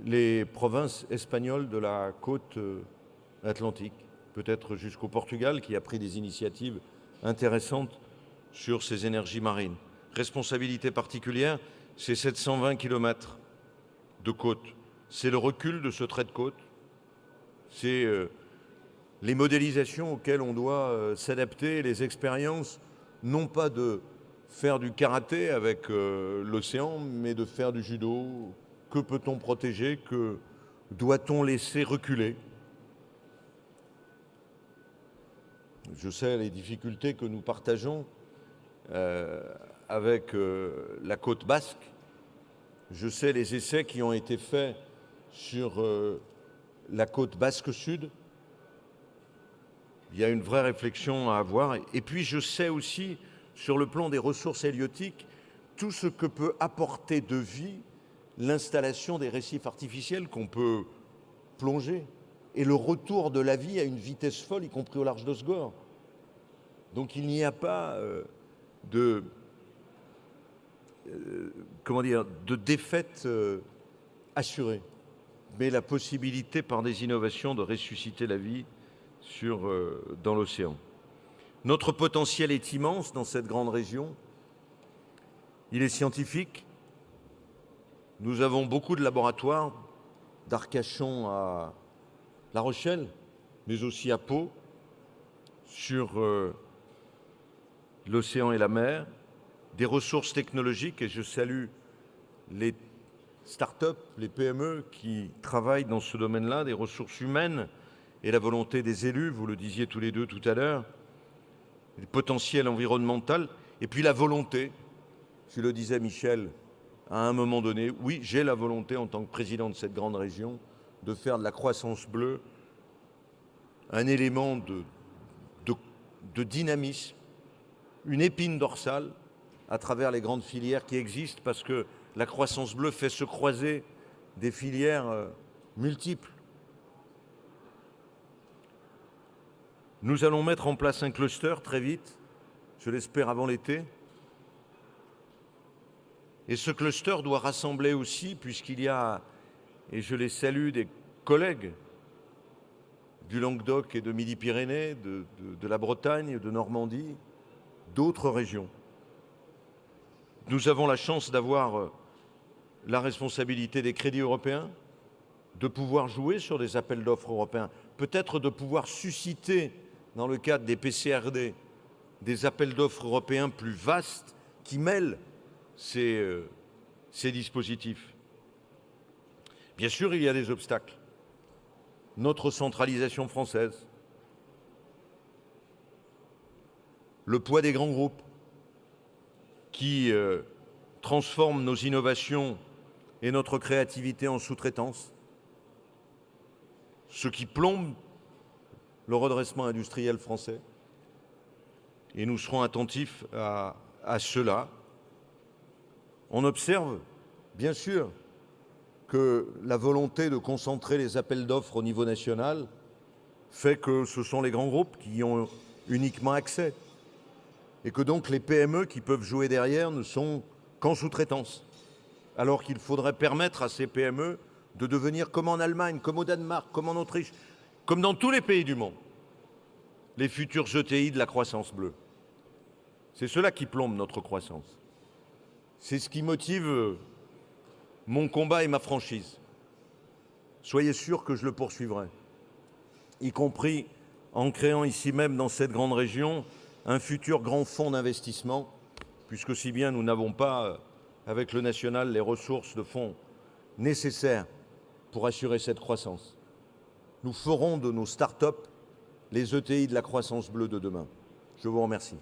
les provinces espagnoles de la côte atlantique, peut-être jusqu'au Portugal, qui a pris des initiatives intéressantes sur ces énergies marines. Responsabilité particulière, c'est 720 km de côte. C'est le recul de ce trait de côte. C'est les modélisations auxquelles on doit s'adapter, les expériences, non pas de faire du karaté avec l'océan, mais de faire du judo. Que peut-on protéger? Que doit-on laisser reculer? Je sais les difficultés que nous partageons avec la côte basque. Je sais les essais qui ont été faits sur la côte basque sud. Il y a une vraie réflexion à avoir. Et puis je sais aussi, sur le plan des ressources halieutiques, tout ce que peut apporter de vie l'installation des récifs artificiels qu'on peut plonger et le retour de la vie à une vitesse folle, y compris au large d'Osgore. Donc il n'y a pas de défaite assurée, mais la possibilité par des innovations de ressusciter la vie dans l'océan. Notre potentiel est immense dans cette grande région. Il est scientifique. Nous avons beaucoup de laboratoires, d'Arcachon à La Rochelle, mais aussi à Pau, sur l'océan et la mer, des ressources technologiques, et je salue les start-up, les PME qui travaillent dans ce domaine-là, des ressources humaines et la volonté des élus, vous le disiez tous les deux tout à l'heure, le potentiel environnemental, et puis la volonté, tu le disais Michel, à un moment donné, oui, j'ai la volonté en tant que président de cette grande région de faire de la croissance bleue un élément de dynamisme, une épine dorsale à travers les grandes filières qui existent, parce que la croissance bleue fait se croiser des filières multiples. Nous allons mettre en place un cluster très vite, je l'espère avant l'été. Et ce cluster doit rassembler aussi, puisqu'il y a, et je les salue, des collègues du Languedoc et de Midi-Pyrénées, de la Bretagne, de Normandie, d'autres régions. Nous avons la chance d'avoir la responsabilité des crédits européens, de pouvoir jouer sur des appels d'offres européens, peut-être de pouvoir susciter, dans le cadre des PCRD, des appels d'offres européens plus vastes qui mêlent ces dispositifs. Bien sûr, il y a des obstacles. Notre centralisation française, le poids des grands groupes qui transforment nos innovations et notre créativité en sous-traitance, ce qui plombe le redressement industriel français. Et nous serons attentifs à cela. On observe, bien sûr, que la volonté de concentrer les appels d'offres au niveau national fait que ce sont les grands groupes qui y ont uniquement accès et que donc les PME qui peuvent jouer derrière ne sont qu'en sous-traitance, alors qu'il faudrait permettre à ces PME de devenir comme en Allemagne, comme au Danemark, comme en Autriche, comme dans tous les pays du monde, les futurs ETI de la croissance bleue. C'est cela qui plombe notre croissance. C'est ce qui motive mon combat et ma franchise. Soyez sûrs que je le poursuivrai, y compris en créant ici même, dans cette grande région, un futur grand fonds d'investissement, puisque si bien nous n'avons pas, avec le national, les ressources de fonds nécessaires pour assurer cette croissance. Nous ferons de nos start-up les ETI de la croissance bleue de demain. Je vous remercie.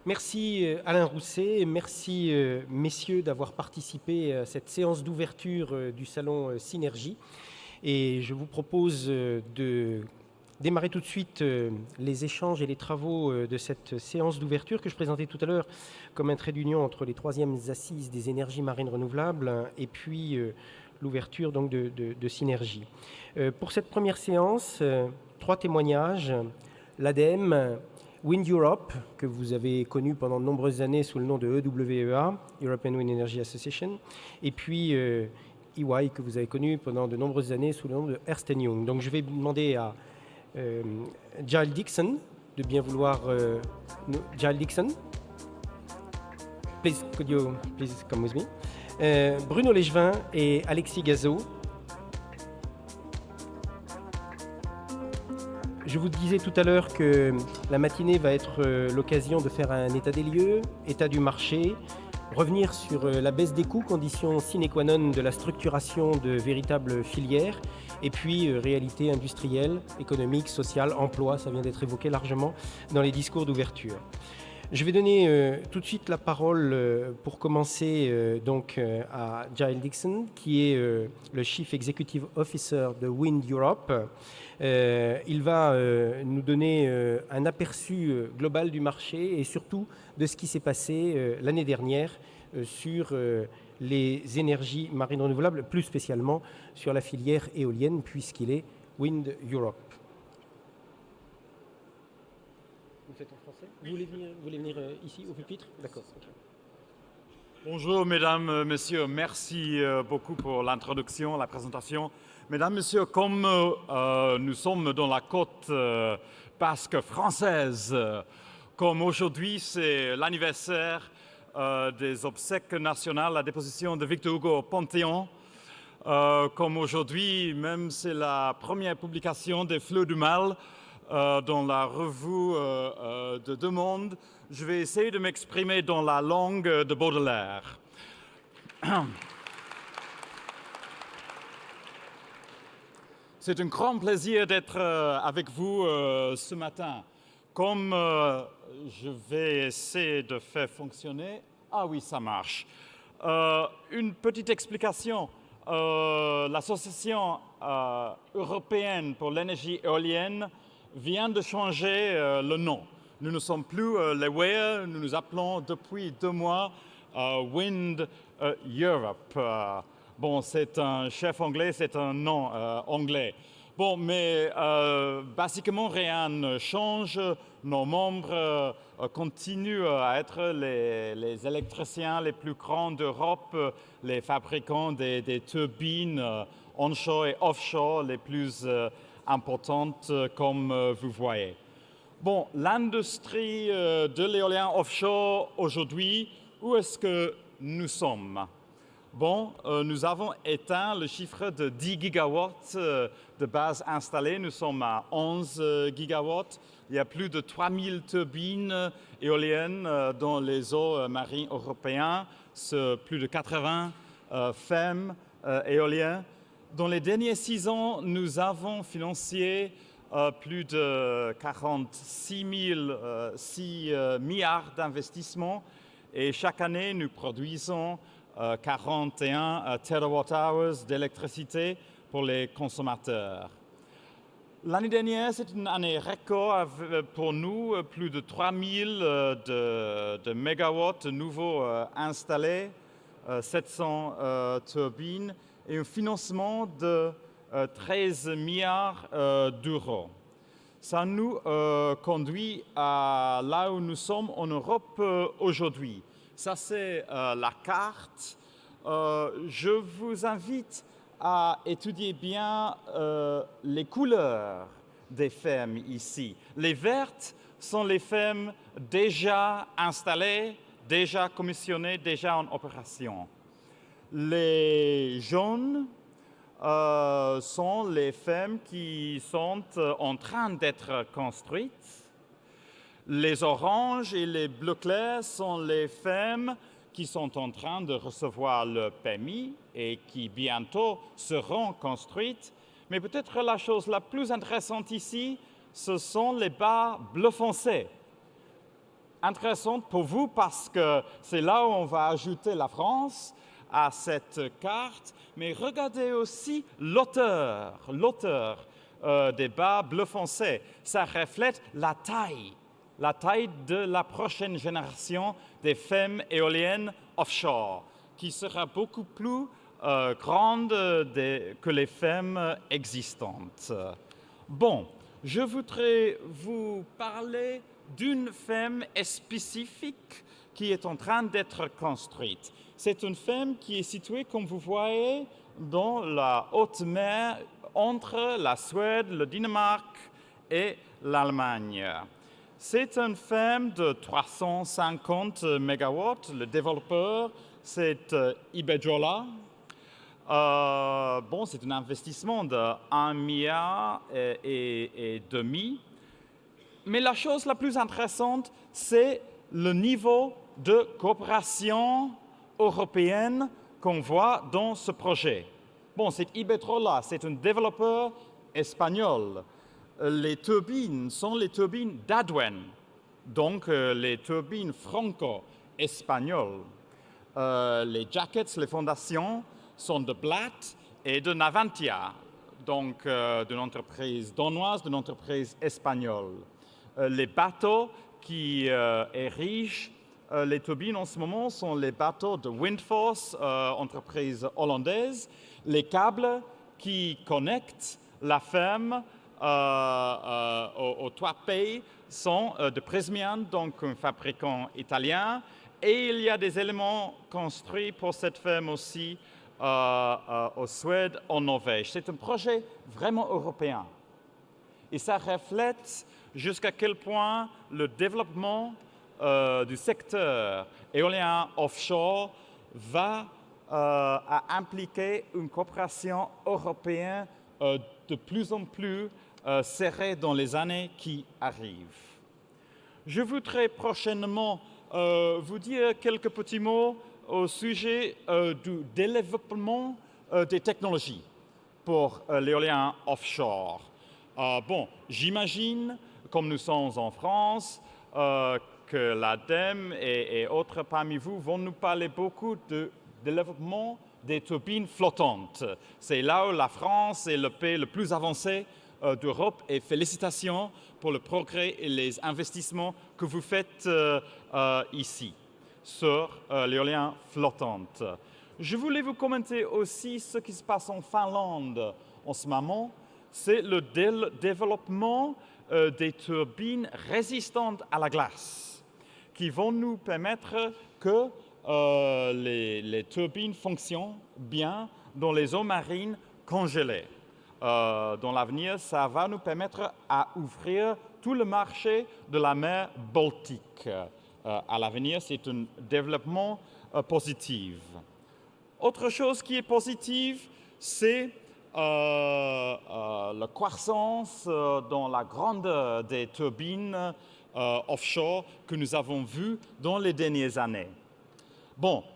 Merci Alain Rousset, et merci messieurs d'avoir participé à cette séance d'ouverture du salon Synergie. Et je vous propose de démarrer tout de suite les échanges et les travaux de cette séance d'ouverture que je présentais tout à l'heure comme un trait d'union entre les 3e assises des énergies marines renouvelables et puis l'ouverture donc de Synergie. Pour cette première séance, 3 témoignages, l'ADEME, Wind Europe, que vous avez connu pendant de nombreuses années sous le nom de EWEA, European Wind Energy Association, et puis EY, que vous avez connu pendant de nombreuses années sous le nom de Ernst & Young. Donc je vais demander à Giles Dixon de bien vouloir... Giles Dixon, please, could you please come with me? Bruno Légevin et Alexis Gazot. Je vous disais tout à l'heure que la matinée va être l'occasion de faire un état des lieux, état du marché, revenir sur la baisse des coûts, condition sine qua non de la structuration de véritables filières, et puis réalité industrielle, économique, sociale, emploi, ça vient d'être évoqué largement dans les discours d'ouverture. Je vais donner tout de suite la parole pour commencer à Giles Dixon, qui est le Chief Executive Officer de Wind Europe. Il va nous donner un aperçu global du marché et surtout de ce qui s'est passé l'année dernière sur les énergies marines renouvelables, plus spécialement sur la filière éolienne, puisqu'il est Wind Europe. Vous faites en français ? Vous voulez venir ici au pupitre ? D'accord. Okay. Bonjour mesdames, messieurs, merci beaucoup pour l'introduction, la présentation. Mesdames, messieurs, comme nous sommes dans la côte basque française, comme aujourd'hui c'est l'anniversaire des obsèques nationales, la déposition de Victor Hugo au Panthéon, comme aujourd'hui même c'est la première publication des Fleurs du Mal dans la revue de Deux Mondes, je vais essayer de m'exprimer dans la langue de Baudelaire. C'est un grand plaisir d'être avec vous ce matin. Comme je vais essayer de faire fonctionner... Ah oui, ça marche. Une petite explication. L'Association européenne pour l'énergie éolienne vient de changer le nom. Nous ne sommes plus les WEA, nous nous appelons depuis 2 mois Wind Europe. Bon, c'est un chef anglais, c'est un nom anglais. Bon, mais basiquement, rien ne change. Nos membres continuent à être les électriciens les plus grands d'Europe, les fabricants des turbines onshore et offshore les plus importantes, comme vous voyez. Bon, l'industrie de l'éolien offshore aujourd'hui, où est-ce que nous sommes ? Bon, nous avons éteint le chiffre de 10 gigawatts de bases installées. Nous sommes à 11 gigawatts. Il y a plus de 3000 turbines éoliennes dans les eaux marines européennes, plus de 80 fermes éoliennes. Dans les derniers 6 ans, nous avons financé plus de 46 milliards d'investissements et chaque année, nous produisons 41 TWh d'électricité pour les consommateurs. L'année dernière, c'est une année record pour nous, plus de 3000 de mégawatts nouveaux installés, 700 turbines et un financement de 13 milliards d'euros. ça nous conduit à là où nous sommes en Europe aujourd'hui. Ça, c'est la carte. Je vous invite à étudier bien les couleurs des fermes ici. Les vertes sont les fermes déjà installées, déjà commissionnées, déjà en opération. Les jaunes sont les fermes qui sont en train d'être construites. Les oranges et les bleus clairs sont les fermes qui sont en train de recevoir le permis et qui bientôt seront construites. Mais peut-être la chose la plus intéressante ici, ce sont les bas bleu foncé. Intéressante pour vous parce que c'est là où on va ajouter la France à cette carte. Mais regardez aussi l'auteur des bas bleu foncé. Ça reflète la taille de la prochaine génération des fermes éoliennes offshore, qui sera beaucoup plus grande que les fermes existantes. Bon, je voudrais vous parler d'une ferme spécifique qui est en train d'être construite. C'est une ferme qui est située, comme vous voyez, dans la haute mer entre la Suède, le Danemark et l'Allemagne. C'est une ferme de 350 MW. Le développeur, c'est Iberdrola. C'est un investissement de 1,5 milliard. Mais la chose la plus intéressante, c'est le niveau de coopération européenne qu'on voit dans ce projet. C'est Iberdrola, c'est un développeur espagnol. Les turbines sont les turbines d'Adwen, donc les turbines franco-espagnoles. Les jackets, les fondations sont de Bladt et de Navantia, donc d'une entreprise danoise, d'une entreprise espagnole. Les bateaux qui érigent les turbines en ce moment sont les bateaux de Windforce, entreprise hollandaise. Les câbles qui connectent la ferme aux trois pays sont de Prysmian, donc un fabricant italien. Et il y a des éléments construits pour cette ferme aussi en Suède, en Norvège. C'est un projet vraiment européen. Et ça reflète jusqu'à quel point le développement du secteur éolien offshore va impliquer une coopération européenne de plus en plus serrée dans les années qui arrivent. Je voudrais prochainement vous dire quelques petits mots au sujet du développement des technologies pour l'éolien offshore. J'imagine, comme nous sommes en France, que l'ADEME et autres parmi vous vont nous parler beaucoup de développement des turbines flottantes. C'est là où la France est le pays le plus avancé d'Europe et félicitations pour le progrès et les investissements que vous faites ici sur l'éolien flottante. Je voulais vous commenter aussi ce qui se passe en Finlande en ce moment. C'est le développement des turbines résistantes à la glace qui vont nous permettre que les turbines fonctionnent bien dans les eaux marines congelées. Dans l'avenir, ça va nous permettre à ouvrir tout le marché de la mer Baltique. À l'avenir, c'est un développement positif. Autre chose qui est positive, c'est la croissance dans la grandeur des turbines offshore que nous avons vues dans les dernières années.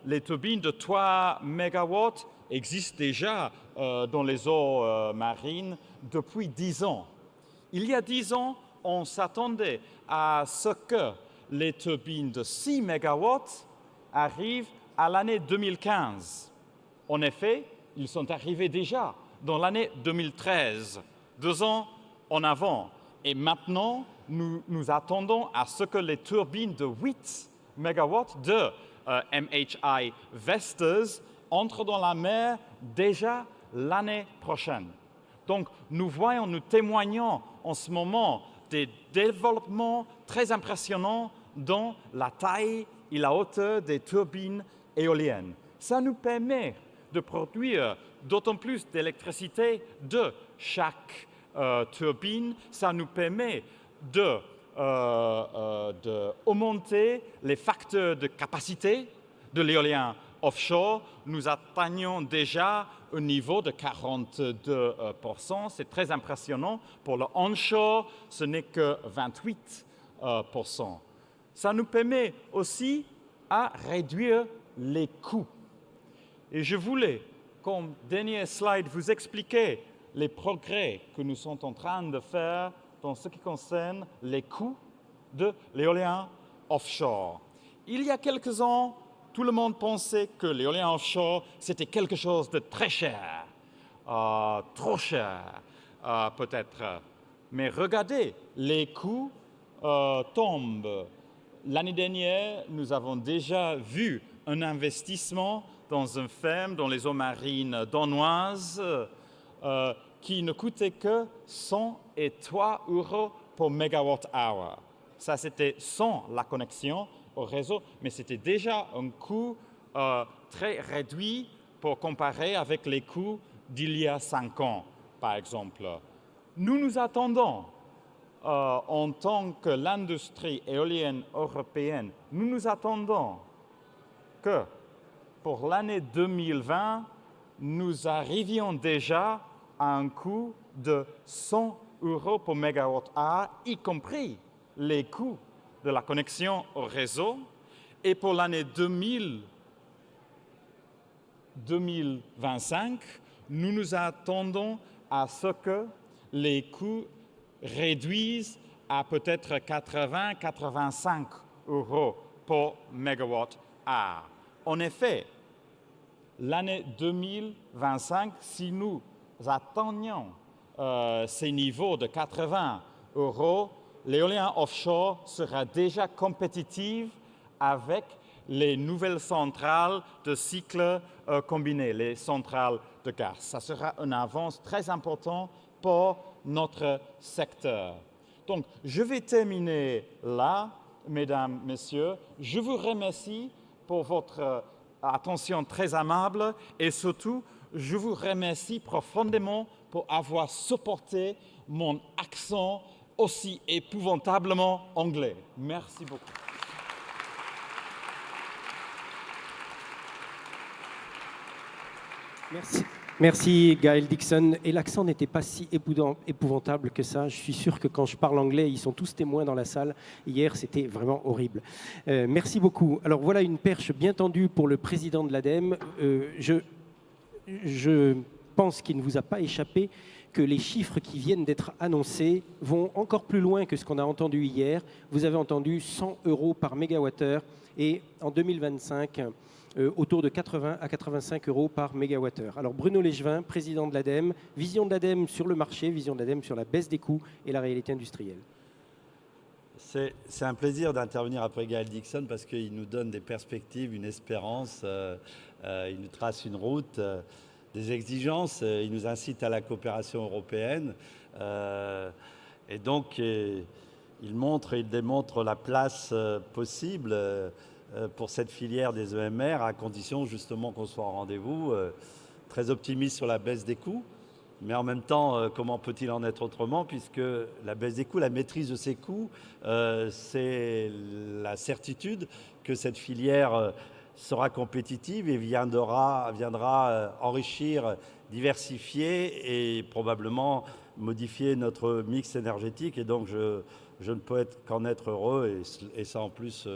Les turbines de 3 MW existent déjà dans les eaux marines depuis 10 ans. Il y a 10 ans, on s'attendait à ce que les turbines de 6 MW arrivent à l'année 2015. En effet, ils sont arrivés déjà dans l'année 2013, 2 ans en avant. Et maintenant, nous attendons à ce que les turbines de 8 MW de MHI Vestas entrent dans la mer déjà l'année prochaine. Donc, nous témoignons en ce moment des développements très impressionnants dans la taille et la hauteur des turbines éoliennes. Ça nous permet de produire d'autant plus d'électricité de chaque turbine. Ça nous permet d'augmenter les facteurs de capacité de l'éolien offshore. Nous atteignons déjà un niveau de 42%. C'est très impressionnant. Pour le onshore, ce n'est que 28%. Ça nous permet aussi à réduire les coûts. Et je voulais, comme dernier slide, vous expliquer les progrès que nous sommes en train de faire dans ce qui concerne les coûts de l'éolien offshore. Il y a quelques ans, tout le monde pensait que l'éolien offshore, c'était quelque chose de très cher, trop cher peut-être. Mais regardez, les coûts tombent. L'année dernière, nous avons déjà vu un investissement dans une ferme dans les eaux marines danoises qui ne coûtait que 103 € pour mégawatt-hour. Ça, c'était sans la connexion au réseau, mais c'était déjà un coût très réduit pour comparer avec les coûts d'il y a 5 ans, par exemple. Nous nous attendons, en tant que l'industrie éolienne européenne, nous nous attendons que pour l'année 2020, nous arrivions déjà à un coût de 100 € pour mégawatt-heure, y compris les coûts de la connexion au réseau. Et pour l'année 2025, nous nous attendons à ce que les coûts réduisent à peut-être 80-85 € pour mégawatt-heure. En effet, l'année 2025, si nous atteignions ces niveaux de 80 €, l'éolien offshore sera déjà compétitif avec les nouvelles centrales de cycle combiné, les centrales de gaz. Ça sera une avance très importante pour notre secteur. Donc, je vais terminer là, mesdames, messieurs. Je vous remercie pour votre attention très aimable et surtout, je vous remercie profondément pour avoir supporté mon accent aussi épouvantablement anglais. Merci beaucoup. Merci Gaël Dixon. Et l'accent n'était pas si épouvantable que ça. Je suis sûr que quand je parle anglais, ils sont tous témoins dans la salle. Hier, c'était vraiment horrible. Merci beaucoup. Alors voilà une perche bien tendue pour le président de l'ADEME. Je pense qu'il ne vous a pas échappé que les chiffres qui viennent d'être annoncés vont encore plus loin que ce qu'on a entendu hier. Vous avez entendu 100 € par mégawattheure et en 2025, autour de 80 à 85 € par mégawattheure. Alors Bruno Legevin, président de l'ADEME, vision de l'ADEME sur le marché, vision de l'ADEME sur la baisse des coûts et la réalité industrielle. C'est un plaisir d'intervenir après Gaël Dixon parce qu'il nous donne des perspectives, une espérance, il nous trace une route, des exigences, il nous incite à la coopération européenne et donc il montre et il démontre la place possible pour cette filière des EMR à condition justement qu'on soit au rendez-vous, très optimiste sur la baisse des coûts. Mais en même temps, comment peut-il en être autrement puisque la baisse des coûts, la maîtrise de ces coûts, c'est la certitude que cette filière sera compétitive et viendra enrichir, diversifier et probablement modifier notre mix énergétique. Et donc, je ne peux qu'en être heureux et ça en plus,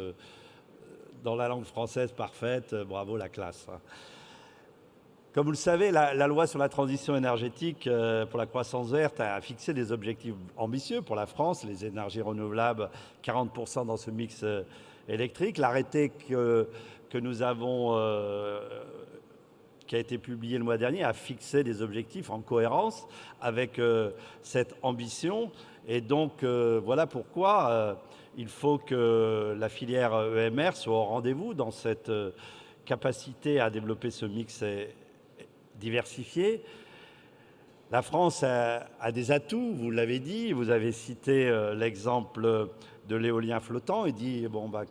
dans la langue française parfaite, bravo la classe. Comme vous le savez, la loi sur la transition énergétique pour la croissance verte a fixé des objectifs ambitieux pour la France, les énergies renouvelables, 40% dans ce mix électrique. L'arrêté que nous avons, qui a été publié le mois dernier, a fixé des objectifs en cohérence avec cette ambition. Et donc, voilà pourquoi il faut que la filière EMR soit au rendez-vous dans cette capacité à développer ce mix diversifié. La France a des atouts, vous l'avez dit, vous avez cité l'exemple de l'éolien flottant et dit bon, bah,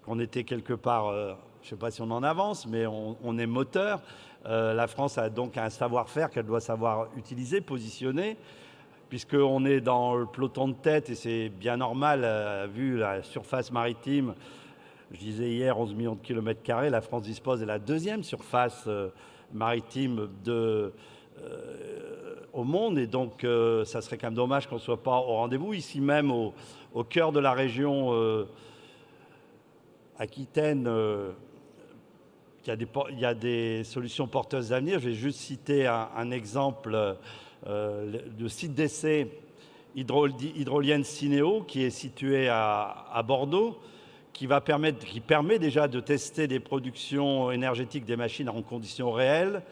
qu'on était quelque part, je ne sais pas si on en avance, mais on est moteur. La France a donc un savoir-faire qu'elle doit savoir utiliser, positionner, puisqu'on est dans le peloton de tête et c'est bien normal, vu la surface maritime. Je disais hier 11 millions de kilomètres carrés, la France dispose de la deuxième surface maritime au monde, et donc ça serait quand même dommage qu'on ne soit pas au rendez-vous. Ici même, au cœur de la région Aquitaine, il y a des solutions porteuses d'avenir. Je vais juste citer un exemple de site d'essai hydrolienne Cinéo, qui est situé à Bordeaux, qui permet déjà de tester des productions énergétiques des machines en conditions réelles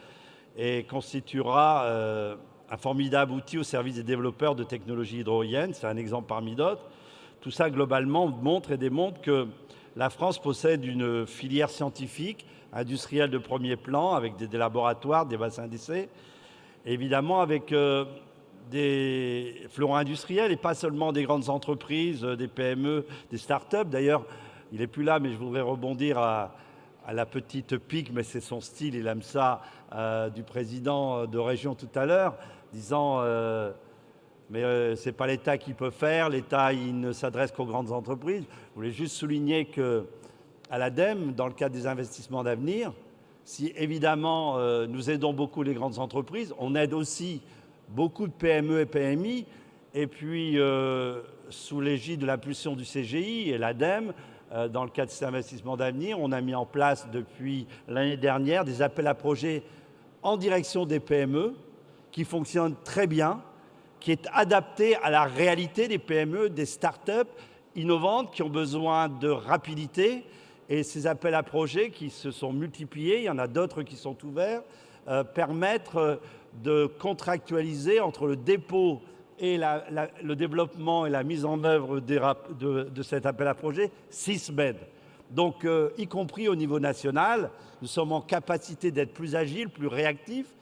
et constituera un formidable outil au service des développeurs de technologies hydroliennes. C'est un exemple parmi d'autres. Tout ça, globalement, montre et démontre que la France possède une filière scientifique, industrielle de premier plan, avec des laboratoires, des bassins d'essai, évidemment avec des fleurons industriels et pas seulement des grandes entreprises, des PME, des start-up. D'ailleurs, il n'est plus là, mais je voudrais rebondir à la petite pique, mais c'est son style, il aime ça, du président de région tout à l'heure, disant mais ce n'est pas l'État qui peut faire, l'État il ne s'adresse qu'aux grandes entreprises. Je voulais juste souligner qu'à l'ADEME, dans le cadre des investissements d'avenir, si évidemment nous aidons beaucoup les grandes entreprises, on aide aussi beaucoup de PME et PMI, et puis sous l'égide de l'impulsion du CGI et l'ADEME, dans le cadre de ces investissements d'avenir, on a mis en place depuis l'année dernière des appels à projets en direction des PME qui fonctionnent très bien, qui est adapté à la réalité des PME, des start-up innovantes qui ont besoin de rapidité. Et ces appels à projets qui se sont multipliés, il y en a d'autres qui sont ouverts, permettent de contractualiser entre le dépôt et le développement et la mise en œuvre de cet appel à projet 6 semaines. Donc, y compris au niveau national, nous sommes en capacité d'être plus agiles, plus réactifs.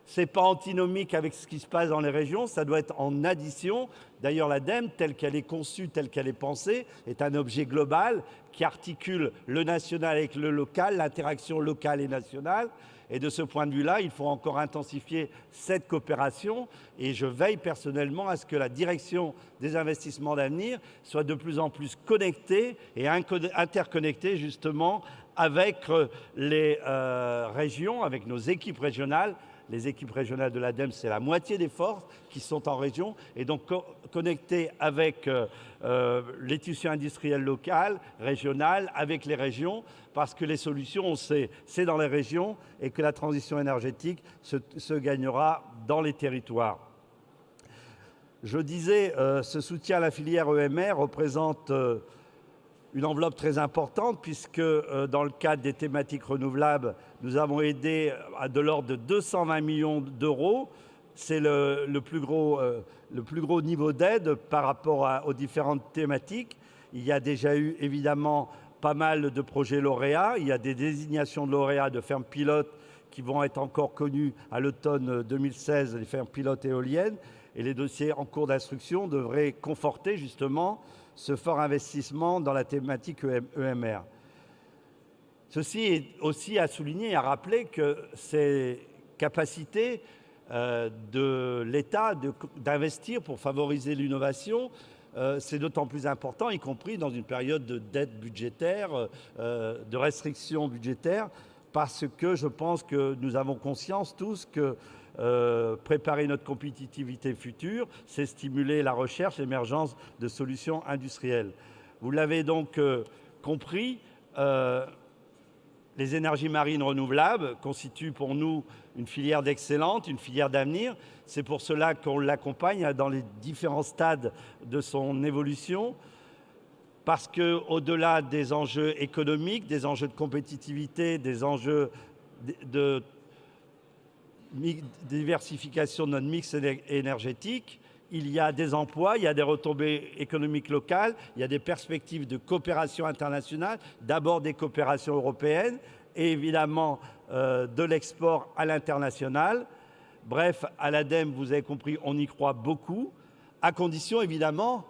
Ce n'est pas antinomique avec ce qui se passe dans les régions, ça doit être en addition. D'ailleurs, l'ADEME, telle qu'elle est conçue, telle qu'elle est pensée, est un objet global qui articule le national avec le local, l'interaction locale et nationale. Et de ce point de vue-là, il faut encore intensifier cette coopération. Et je veille personnellement à ce que la direction des investissements d'avenir soit de plus en plus connectée et interconnectée justement avec les régions, avec nos équipes régionales. Les équipes régionales de l'ADEME, c'est la moitié des forces qui sont en région, et donc connectées avec les tissus industriels locaux, régionales, avec les régions, parce que les solutions, on sait, c'est dans les régions, et que la transition énergétique se gagnera dans les territoires. Je disais, ce soutien à la filière EMR représente une enveloppe très importante, puisque dans le cadre des thématiques renouvelables, nous avons aidé à de l'ordre de 220 millions d'euros. C'est le plus gros niveau d'aide par rapport aux différentes thématiques. Il y a déjà eu évidemment pas mal de projets lauréats. Il y a des désignations de lauréats de fermes pilotes qui vont être encore connues à l'automne 2016, les fermes pilotes éoliennes. Et les dossiers en cours d'instruction devraient conforter justement ce fort investissement dans la thématique EMR. Ceci est aussi à souligner et à rappeler que ces capacités de l'État d'investir pour favoriser l'innovation, c'est d'autant plus important, y compris dans une période de dette budgétaire, de restrictions budgétaires, parce que je pense que nous avons conscience tous que préparer notre compétitivité future, c'est stimuler la recherche, l'émergence de solutions industrielles. Vous l'avez donc compris, les énergies marines renouvelables constituent pour nous une filière d'excellence, une filière d'avenir. C'est pour cela qu'on l'accompagne dans les différents stades de son évolution, parce qu'au-delà des enjeux économiques, des enjeux de compétitivité, des enjeux de diversification de notre mix énergétique, il y a des emplois, il y a des retombées économiques locales, il y a des perspectives de coopération internationale, d'abord des coopérations européennes et évidemment de l'export à l'international. Bref, à l'ADEME, vous avez compris, on y croit beaucoup, à condition évidemment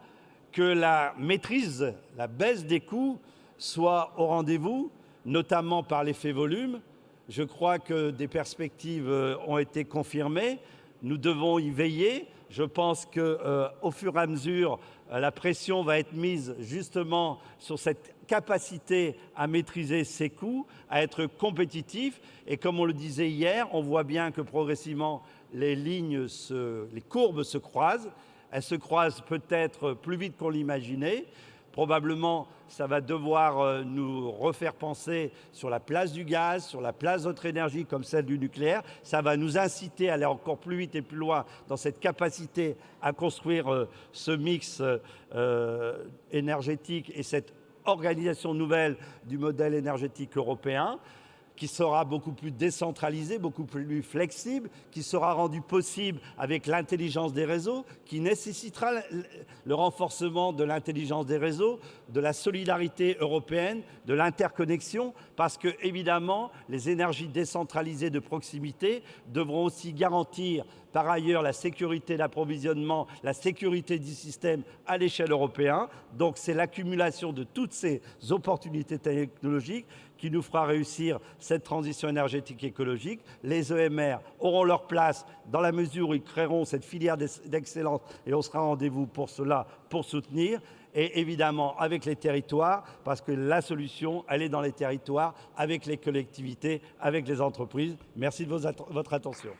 que la maîtrise, la baisse des coûts soit au rendez-vous, notamment par l'effet volume. Je crois que des perspectives ont été confirmées. Nous devons y veiller. Je pense qu'au fur et à mesure, la pression va être mise justement sur cette capacité à maîtriser ses coûts, à être compétitif. Et comme on le disait hier, on voit bien que progressivement, les courbes se croisent. Elles se croisent peut-être plus vite qu'on l'imaginait. Probablement, ça va devoir nous refaire penser sur la place du gaz, sur la place d'autres énergies comme celle du nucléaire. Ça va nous inciter à aller encore plus vite et plus loin dans cette capacité à construire ce mix énergétique et cette organisation nouvelle du modèle énergétique européen, qui sera beaucoup plus décentralisé, beaucoup plus flexible, qui sera rendu possible avec l'intelligence des réseaux, qui nécessitera le renforcement de l'intelligence des réseaux, de la solidarité européenne, de l'interconnexion, parce que, évidemment, les énergies décentralisées de proximité devront aussi garantir, par ailleurs, la sécurité d'approvisionnement, la sécurité du système à l'échelle européenne. Donc, c'est l'accumulation de toutes ces opportunités technologiques qui nous fera réussir cette transition énergétique écologique. Les EMR auront leur place dans la mesure où ils créeront cette filière d'excellence et on sera au rendez-vous pour cela, pour soutenir. Et évidemment avec les territoires, parce que la solution, elle est dans les territoires, avec les collectivités, avec les entreprises. Merci de votre attention.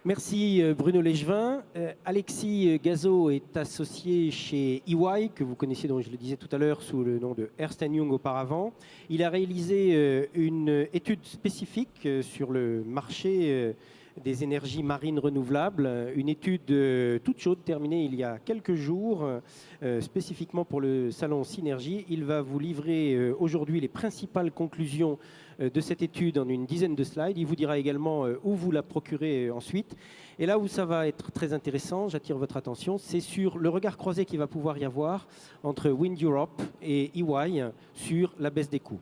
Merci Bruno Légevin. Alexis Gazo est associé chez EY, que vous connaissiez, dont je le disais tout à l'heure, sous le nom de Ernst & Young auparavant. Il a réalisé une étude spécifique sur le marché des énergies marines renouvelables, une étude toute chaude terminée il y a quelques jours, spécifiquement pour le salon Synergie. Il va vous livrer aujourd'hui les principales conclusions de cette étude en une dizaine de slides. Il vous dira également où vous la procurez ensuite. Et là où ça va être très intéressant, j'attire votre attention, c'est sur le regard croisé qu'il va pouvoir y avoir entre Wind Europe et EY sur la baisse des coûts.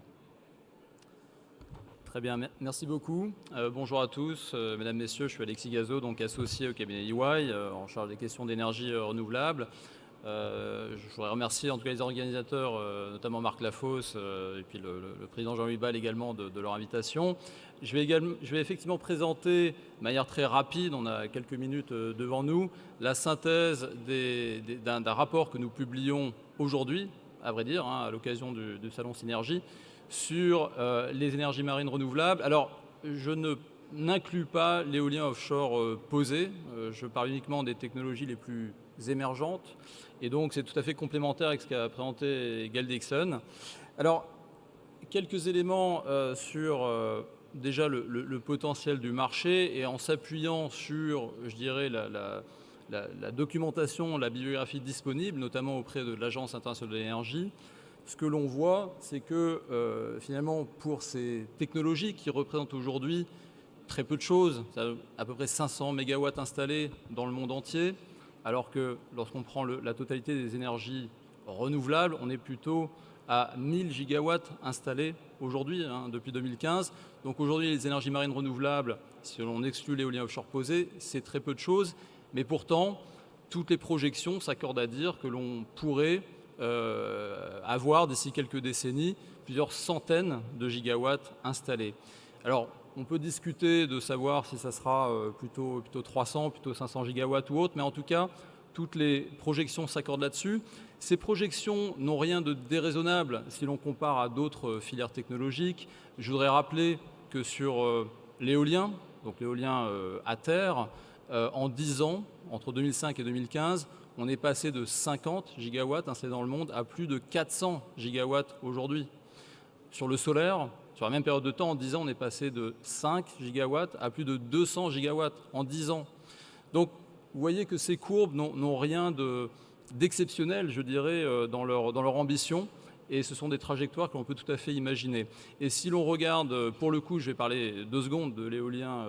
Très bien, merci beaucoup. Bonjour à tous, mesdames, messieurs, je suis Alexis Gazo, donc associé au cabinet EY, en charge des questions d'énergie renouvelable. Je voudrais remercier en tout cas les organisateurs, notamment Marc Lafosse et puis le président Jean-Louis Bal également de leur invitation. Je vais effectivement présenter de manière très rapide, on a quelques minutes devant nous, la synthèse d'un rapport que nous publions aujourd'hui, à vrai dire, à l'occasion du salon Synergie, sur les énergies marines renouvelables. Alors, je n'inclus pas l'éolien offshore posé, je parle uniquement des technologies les plus émergentes, et donc c'est tout à fait complémentaire avec ce qu'a présenté Gaël Dixon. Alors, quelques éléments sur déjà le potentiel du marché, et en s'appuyant sur, je dirais, la documentation, la bibliographie disponible, notamment auprès de l'Agence internationale de l'énergie. Ce que l'on voit, c'est que finalement, pour ces technologies qui représentent aujourd'hui très peu de choses, à peu près 500 mégawatts installés dans le monde entier, alors que lorsqu'on prend la totalité des énergies renouvelables, on est plutôt à 1000 gigawatts installés aujourd'hui, depuis 2015. Donc aujourd'hui, les énergies marines renouvelables, si l'on exclut l'éolien offshore posé, c'est très peu de choses. Mais pourtant, toutes les projections s'accordent à dire que l'on pourrait avoir d'ici quelques décennies plusieurs centaines de gigawatts installés. Alors, on peut discuter de savoir si ça sera plutôt 300, plutôt 500 gigawatts ou autre, mais en tout cas, toutes les projections s'accordent là-dessus. Ces projections n'ont rien de déraisonnable si l'on compare à d'autres filières technologiques. Je voudrais rappeler que sur l'éolien, donc l'éolien à terre, en 10 ans, entre 2005 et 2015, on est passé de 50 gigawatts installés dans le monde à plus de 400 gigawatts aujourd'hui. Sur le solaire, sur la même période de temps, en 10 ans, on est passé de 5 gigawatts à plus de 200 gigawatts en 10 ans. Donc, vous voyez que ces courbes n'ont rien d'exceptionnel, je dirais, dans leur ambition. Et ce sont des trajectoires que l'on peut tout à fait imaginer. Et si l'on regarde, pour le coup, je vais parler 2 secondes de l'éolien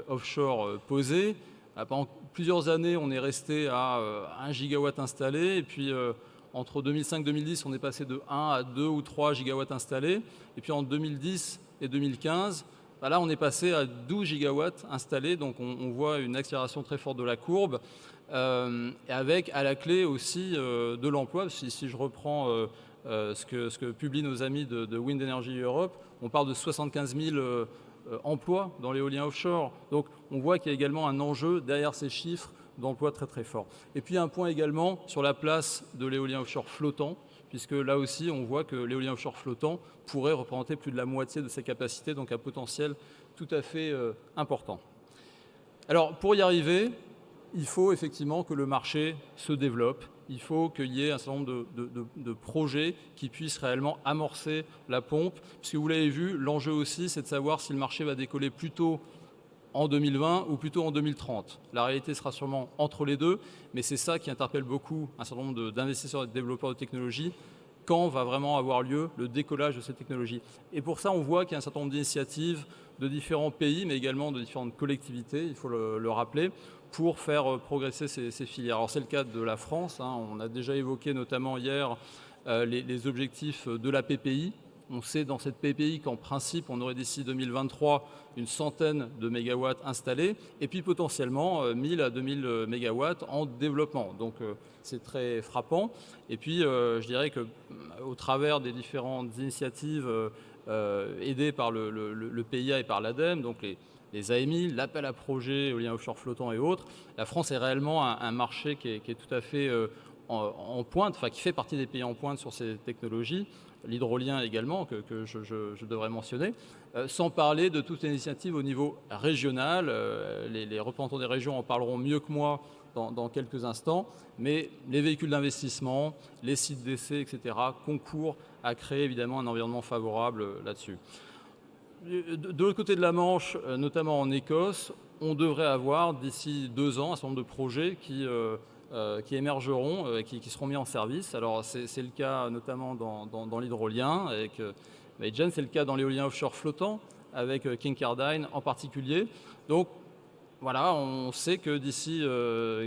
offshore posé. Pendant plusieurs années, on est resté à 1 gigawatt installé. Et puis, entre 2005-2010, on est passé de 1 à 2 ou 3 gigawatts installés. Et puis en 2010 et 2015, là, on est passé à 12 gigawatts installés. Donc on voit une accélération très forte de la courbe, avec à la clé aussi de l'emploi. Si je reprends ce que publient nos amis de Wind Energy Europe, on parle de 75 000 emplois dans l'éolien offshore. Donc on voit qu'il y a également un enjeu derrière ces chiffres d'emploi très très fort. Et puis un point également sur la place de l'éolien offshore flottant, puisque là aussi on voit que l'éolien offshore flottant pourrait représenter plus de la moitié de ses capacités, donc un potentiel tout à fait important. Alors pour y arriver, il faut effectivement que le marché se développe, il faut qu'il y ait un certain nombre de projets qui puissent réellement amorcer la pompe, puisque vous l'avez vu, l'enjeu aussi c'est de savoir si le marché va décoller plutôt en 2020 ou plutôt en 2030. La réalité sera sûrement entre les deux, mais c'est ça qui interpelle beaucoup un certain nombre d'investisseurs et de développeurs de technologies. Quand va vraiment avoir lieu le décollage de ces technologies? Et pour ça, on voit qu'il y a un certain nombre d'initiatives de différents pays, mais également de différentes collectivités, il faut le rappeler, pour faire progresser ces filières. Alors c'est le cas de la France, on a déjà évoqué notamment hier les objectifs de la PPI. On sait dans cette PPI qu'en principe, on aurait d'ici 2023 une centaine de mégawatts installés et puis potentiellement 1000 à 2000 mégawatts en développement. Donc c'est très frappant. Et puis je dirais qu'au travers des différentes initiatives aidées par le PIA et par l'ADEME, donc les AMI, l'appel à projets éolien offshore flottant et autres, la France est réellement un marché qui est tout à fait en pointe, enfin qui fait partie des pays en pointe sur ces technologies. L'hydrolien également, que je devrais mentionner, sans parler de toutes les initiatives au niveau régional. Les représentants des régions en parleront mieux que moi dans quelques instants, mais les véhicules d'investissement, les sites d'essai, etc., concourent à créer évidemment un environnement favorable là-dessus. De l'autre côté de la Manche, notamment en Écosse, on devrait avoir d'ici 2 ans un certain nombre de projets qui émergeront, qui seront mis en service. Alors c'est le cas notamment dans l'hydrolien avec Magen, c'est le cas dans l'éolien offshore flottant avec Kincardine en particulier. Donc voilà, on sait que d'ici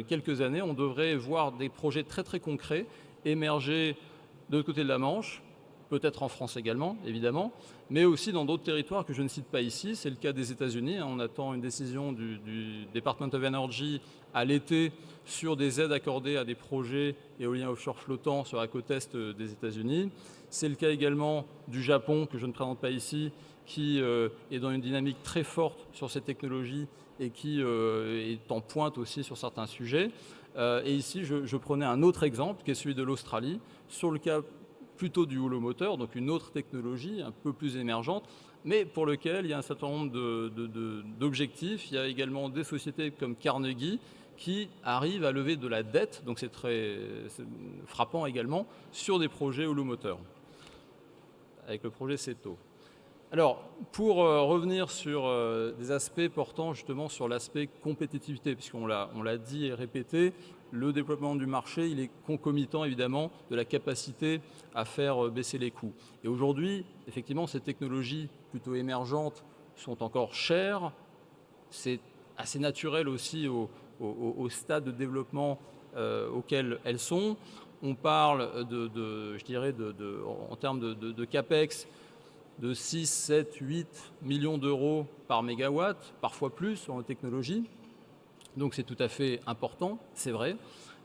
quelques années, on devrait voir des projets très très concrets émerger de l'autre côté de la Manche, peut-être en France également, évidemment, mais aussi dans d'autres territoires que je ne cite pas ici. C'est le cas des États-Unis. On attend une décision du Department of Energy à l'été sur des aides accordées à des projets éoliens offshore flottants sur la côte est des États-Unis. C'est le cas également du Japon, que je ne présente pas ici, qui est dans une dynamique très forte sur ces technologies et qui est en pointe aussi sur certains sujets. Et ici, je prenais un autre exemple, qui est celui de l'Australie, sur le cas plutôt du holomoteur, donc une autre technologie un peu plus émergente, mais pour lequel il y a un certain nombre d'objectifs. Il y a également des sociétés comme Carnegie qui arrivent à lever de la dette, donc c'est frappant également, sur des projets holomoteur, avec le projet CETO. Alors, pour revenir sur des aspects portant justement sur l'aspect compétitivité, puisqu'on l'a dit et répété, le développement du marché, il est concomitant évidemment de la capacité à faire baisser les coûts. Et aujourd'hui, effectivement, ces technologies plutôt émergentes sont encore chères. C'est assez naturel aussi au stade de développement auquel elles sont. On parle je dirais, en termes de CAPEX, de 6, 7, 8 millions d'euros par mégawatt, parfois plus sur nos technologies. Donc c'est tout à fait important, c'est vrai.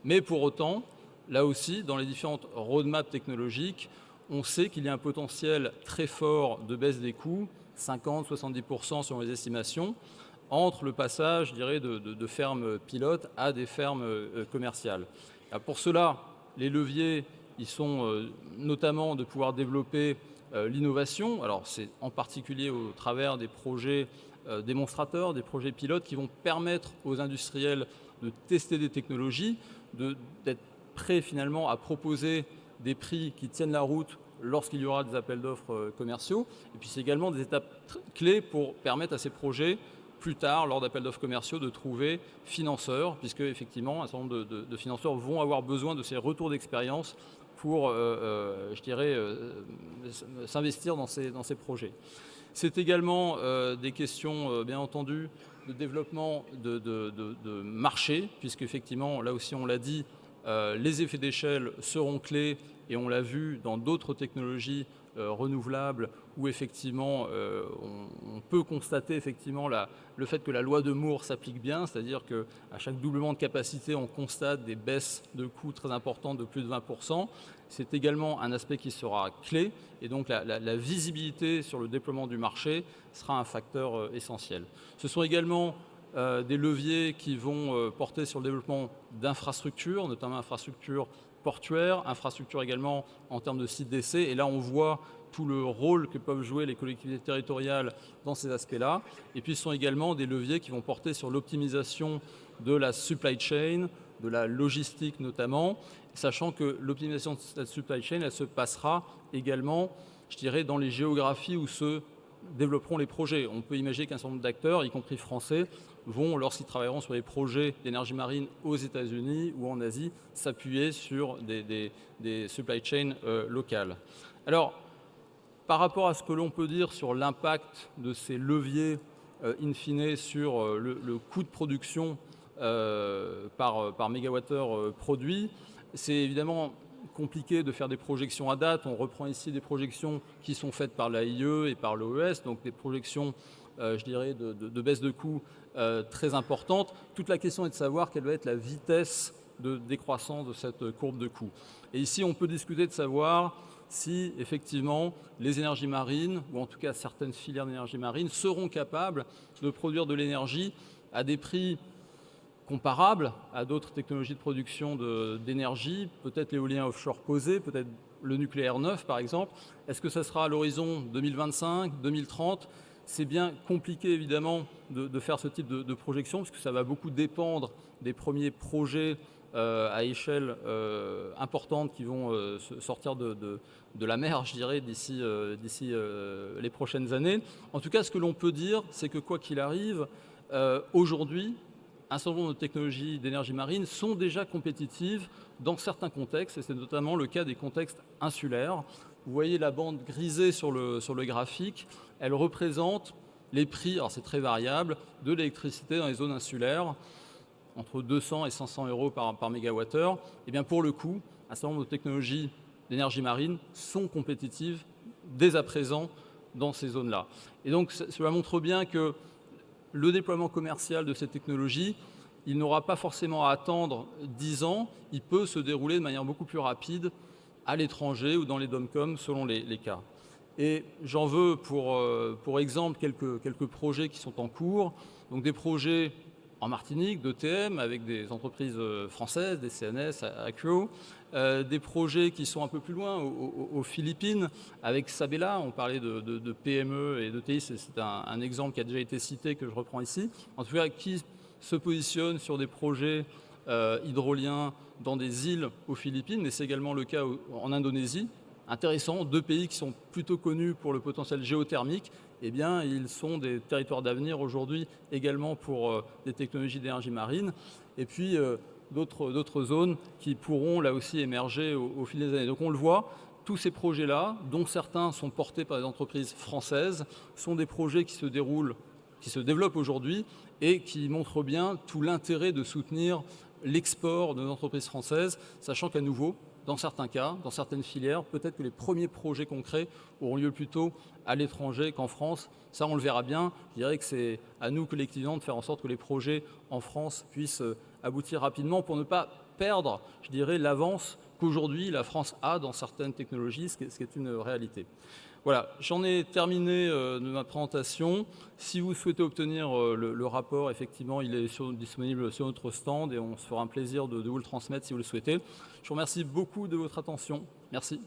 Mais pour autant, là aussi, dans les différentes roadmaps technologiques, on sait qu'il y a un potentiel très fort de baisse des coûts, 50-70% selon les estimations, entre le passage, je dirais, de fermes pilotes à des fermes commerciales. Alors pour cela, les leviers, ils sont notamment de pouvoir développer l'innovation. Alors c'est en particulier au travers des projets démonstrateurs, des projets pilotes qui vont permettre aux industriels de tester des technologies, d'être prêts finalement à proposer des prix qui tiennent la route lorsqu'il y aura des appels d'offres commerciaux. Et puis c'est également des étapes clés pour permettre à ces projets, plus tard, lors d'appels d'offres commerciaux, de trouver financeurs, puisque effectivement un certain nombre de financeurs vont avoir besoin de ces retours d'expérience pour, je dirais, s'investir dans ces projets. C'est également des questions, bien entendu, de développement de marché, puisque effectivement, là aussi on l'a dit, les effets d'échelle seront clés, et on l'a vu dans d'autres technologies renouvelables où effectivement on peut constater effectivement le fait que la loi de Moore s'applique bien, c'est-à-dire qu'à chaque doublement de capacité, on constate des baisses de coûts très importantes de plus de 20%. C'est également un aspect qui sera clé, et donc la visibilité sur le déploiement du marché sera un facteur essentiel. Ce sont également des leviers qui vont porter sur le développement d'infrastructures, notamment infrastructures portuaires, infrastructures également en termes de sites d'essai. Et là, on voit tout le rôle que peuvent jouer les collectivités territoriales dans ces aspects-là. Et puis, ce sont également des leviers qui vont porter sur l'optimisation de la supply chain, de la logistique notamment, sachant que l'optimisation de cette supply chain, elle se passera également, je dirais, dans les géographies où se développeront les projets. On peut imaginer qu'un certain nombre d'acteurs, y compris français, vont, lorsqu'ils travailleront sur les projets d'énergie marine aux États-Unis ou en Asie, s'appuyer sur des supply chains locales. Alors, par rapport à ce que l'on peut dire sur l'impact de ces leviers in fine sur le coût de production par mégawattheure produit, c'est évidemment compliqué de faire des projections à date. On reprend ici des projections qui sont faites par l'AIE et par l'OES, donc des projections, je dirais, de baisse de coûts très importantes. Toute la question est de savoir quelle va être la vitesse de décroissance de cette courbe de coûts. Et ici, on peut discuter de savoir si, effectivement, les énergies marines, ou en tout cas certaines filières d'énergie marine, seront capables de produire de l'énergie à des prix comparables à d'autres technologies de production d'énergie, peut-être l'éolien offshore posé, peut-être le nucléaire neuf par exemple. Est-ce que ça sera à l'horizon 2025, 2030 ? C'est bien compliqué évidemment de faire ce type de projection, parce que ça va beaucoup dépendre des premiers projets à échelle importante qui vont sortir de la mer, je dirais, d'ici les prochaines années. En tout cas, ce que l'on peut dire, c'est que quoi qu'il arrive, aujourd'hui, un certain nombre de technologies d'énergie marine sont déjà compétitives dans certains contextes, et c'est notamment le cas des contextes insulaires. Vous voyez la bande grisée sur le graphique, elle représente les prix, alors c'est très variable, de l'électricité dans les zones insulaires, entre 200 et 500 euros par mégawattheure. Et bien pour le coup, un certain nombre de technologies d'énergie marine sont compétitives dès à présent dans ces zones-là. Et donc cela montre bien que le déploiement commercial de ces technologies, il n'aura pas forcément à attendre 10 ans, il peut se dérouler de manière beaucoup plus rapide à l'étranger ou dans les DOMCOM selon les cas. Et j'en veux pour exemple quelques projets qui sont en cours, donc des projets en Martinique, d'ETM, avec des entreprises françaises, des CNS, Accio, des projets qui sont un peu plus loin, aux Philippines, avec Sabela. On parlait de PME et d'ETI, c'est un exemple qui a déjà été cité, que je reprends ici. En tout cas, qui se positionne sur des projets hydroliens dans des îles aux Philippines, mais c'est également le cas en Indonésie. Intéressant, deux pays qui sont plutôt connus pour le potentiel géothermique, eh bien, ils sont des territoires d'avenir aujourd'hui également pour des technologies d'énergie marine. Et puis, d'autres zones qui pourront là aussi émerger au fil des années. Donc on le voit, tous ces projets-là, dont certains sont portés par des entreprises françaises, sont des projets qui se développent aujourd'hui et qui montrent bien tout l'intérêt de soutenir l'export de nos entreprises françaises, sachant qu'à nouveau, dans certains cas, dans certaines filières, peut-être que les premiers projets concrets auront lieu plutôt à l'étranger qu'en France. Ça, on le verra bien. Je dirais que c'est à nous collectivement de faire en sorte que les projets en France puissent aboutir rapidement pour ne pas perdre, je dirais, l'avance qu'aujourd'hui la France a dans certaines technologies, ce qui est une réalité. Voilà, j'en ai terminé de ma présentation. Si vous souhaitez obtenir le rapport, effectivement, il est disponible sur notre stand et on se fera un plaisir de vous le transmettre si vous le souhaitez. Je vous remercie beaucoup de votre attention. Merci.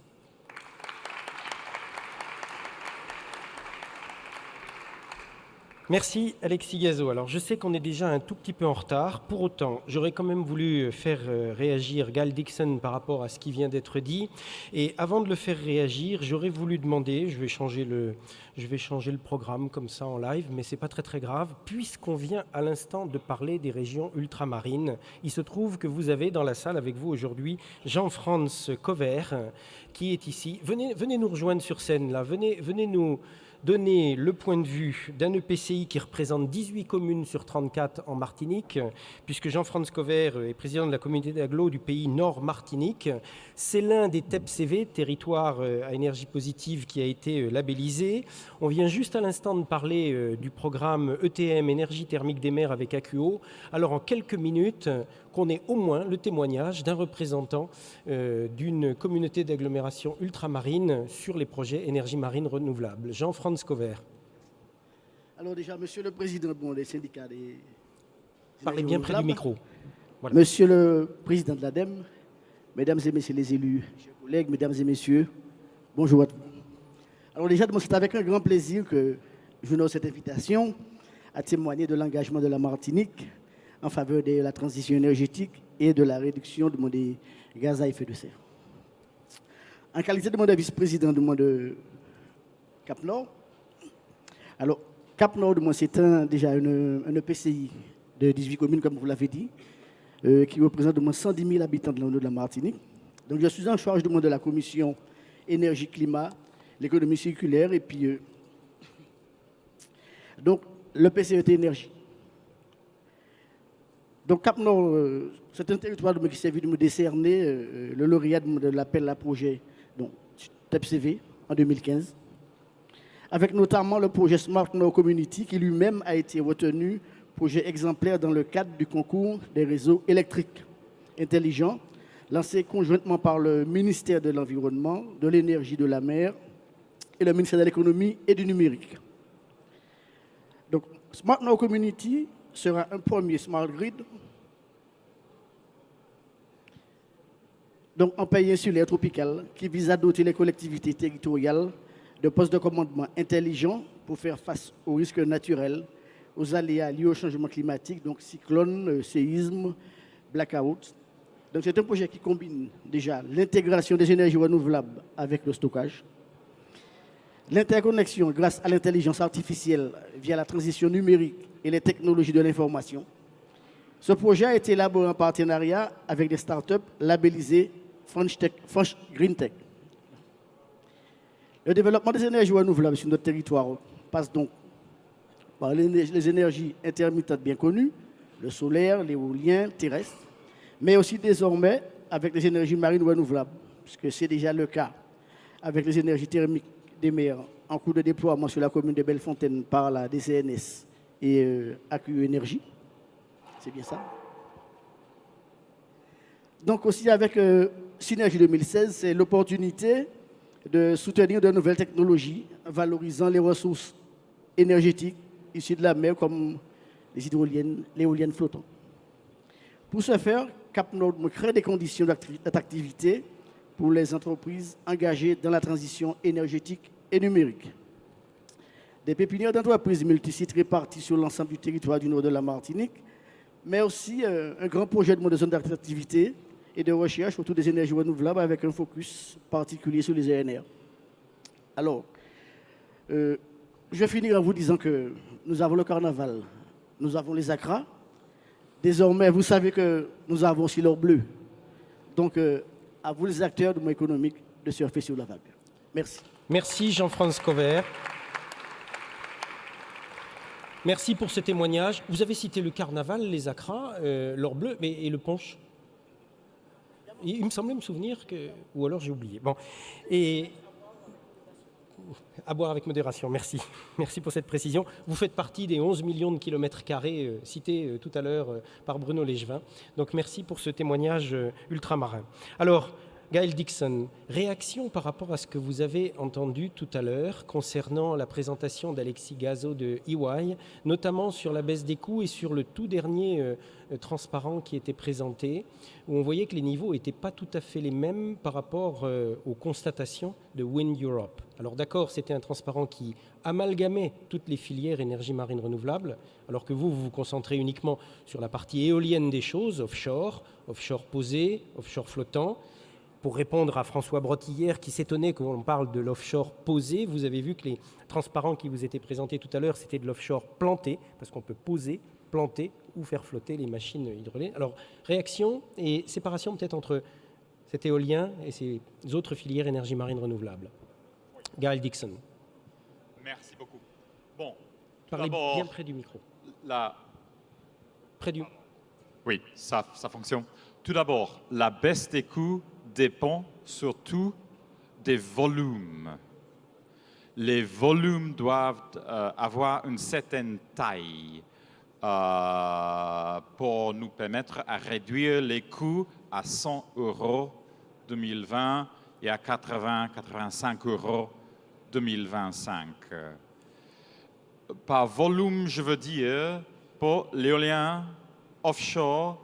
Merci Alexis Gazo. Alors je sais qu'on est déjà un tout petit peu en retard. Pour autant, j'aurais quand même voulu faire réagir Gaël Dickson par rapport à ce qui vient d'être dit. Et avant de le faire réagir, j'aurais voulu demander, je vais changer le programme comme ça en live, mais c'est pas très grave, puisqu'on vient à l'instant de parler des régions ultramarines. Il se trouve que vous avez dans la salle avec vous aujourd'hui Jean-Franz Cover qui est ici. Venez nous rejoindre sur scène là. Venez donner le point de vue d'un EPCI qui représente 18 communes sur 34 en Martinique, puisque Jean-François Covert est président de la communauté d'agglo du pays Nord Martinique. C'est l'un des TEPCV, territoire à énergie positive, qui a été labellisé. On vient juste à l'instant de parler du programme ETM, énergie thermique des mers avec AQO. Alors en quelques minutes, qu'on ait au moins le témoignage d'un représentant d'une communauté d'agglomération ultramarine sur les projets énergie marine renouvelable. Jean-François Covert. Alors déjà, Monsieur le Président des syndicats des... Parlez bien près du micro. Voilà. Monsieur le Président de l'ADEME, Mesdames et Messieurs les élus, chers collègues, Mesdames et Messieurs, bonjour à tous. Alors déjà, c'est avec un grand plaisir que je honore cette invitation à témoigner de l'engagement de la Martinique en faveur de la transition énergétique et de la réduction des gaz à effet de serre. En qualité de vice-président de Cap-Nord, alors Cap-Nord, c'est déjà un EPCI de 18 communes, comme vous l'avez dit, qui représente de moins 110 000 habitants de la Martinique. Donc je suis en charge de la commission énergie-climat, l'économie circulaire et puis donc le PCET énergie. Donc Cap-Nord, c'est un territoire qui s'est vu de me décerner le lauréat de l'appel à projet TEPCV en 2015, avec notamment le projet Smart Nord Community qui lui-même a été retenu projet exemplaire dans le cadre du concours des réseaux électriques intelligents lancé conjointement par le ministère de l'Environnement, de l'Énergie, de la Mer et le ministère de l'Économie et du Numérique. Donc Smart Nord Community sera un premier smart grid donc en pays insulaire tropical qui vise à doter les collectivités territoriales de postes de commandement intelligents pour faire face aux risques naturels, aux aléas liés au changement climatique, donc cyclones, séismes, blackouts. Donc c'est un projet qui combine déjà l'intégration des énergies renouvelables avec le stockage, l'interconnexion grâce à l'intelligence artificielle via la transition numérique et les technologies de l'information. Ce projet a été élaboré en partenariat avec des startups labellisées French Green Tech. Le développement des énergies renouvelables sur notre territoire passe donc par les énergies intermittentes bien connues, le solaire, l'éolien terrestre, mais aussi désormais avec les énergies marines renouvelables, puisque c'est déjà le cas avec les énergies thermiques des mers en cours de déploiement sur la commune de Bellefontaine par la DCNS et AQE Énergie. C'est bien ça. Donc aussi avec Synergie 2016, c'est l'opportunité de soutenir de nouvelles technologies valorisant les ressources énergétiques issues de la mer comme les hydroliennes, l'éolienne flottant. Pour ce faire, Cap-Nord crée des conditions d'attractivité pour les entreprises engagées dans la transition énergétique et numérique. Des pépinières d'entreprises multisites réparties sur l'ensemble du territoire du nord de la Martinique, mais aussi un grand projet de zone d'attractivité et de recherche autour des énergies renouvelables avec un focus particulier sur les ENR. Alors, je vais finir en vous disant que nous avons le carnaval, nous avons les acras. Désormais, vous savez que nous avons aussi l'or bleu. Donc, à vous les acteurs du monde économique de surfer sur la vague. Merci. Merci Jean-François Covert. Merci pour ce témoignage. Vous avez cité le carnaval, les acras, l'or bleu, mais et le punch. Il me semblait me souvenir que... Ou alors j'ai oublié. Bon. Et... À boire avec modération, merci. Merci pour cette précision. Vous faites partie des 11 millions de kilomètres carrés cités tout à l'heure par Bruno Légevin. Donc merci pour ce témoignage ultramarin. Alors, Gaël Dixon, réaction par rapport à ce que vous avez entendu tout à l'heure concernant la présentation d'Alexis Gazo de EY, notamment sur la baisse des coûts et sur le tout dernier transparent qui était présenté, où on voyait que les niveaux n'étaient pas tout à fait les mêmes par rapport aux constatations de Wind Europe. Alors d'accord, c'était un transparent qui amalgamait toutes les filières énergie marine renouvelable, alors que vous vous concentrez uniquement sur la partie éolienne des choses, offshore posé, offshore flottant. Pour répondre à François Brotillère qui s'étonnait qu'on parle de l'offshore posé, vous avez vu que les transparents qui vous étaient présentés tout à l'heure, c'était de l'offshore planté, parce qu'on peut poser, planter ou faire flotter les machines hydrauliques. Alors, réaction et séparation peut-être entre cet éolien et ces autres filières énergie marine renouvelable. Gaël Dixon. Merci beaucoup. Bon, Parlez d'abord, bien près du micro. la... Près du... Oui, ça fonctionne. Tout d'abord, la baisse des coûts dépend surtout des volumes. Les volumes doivent avoir une certaine taille pour nous permettre à réduire les coûts à 100 € 2020 et à 80-85 € 2025. Par volume, je veux dire, pour l'éolien offshore,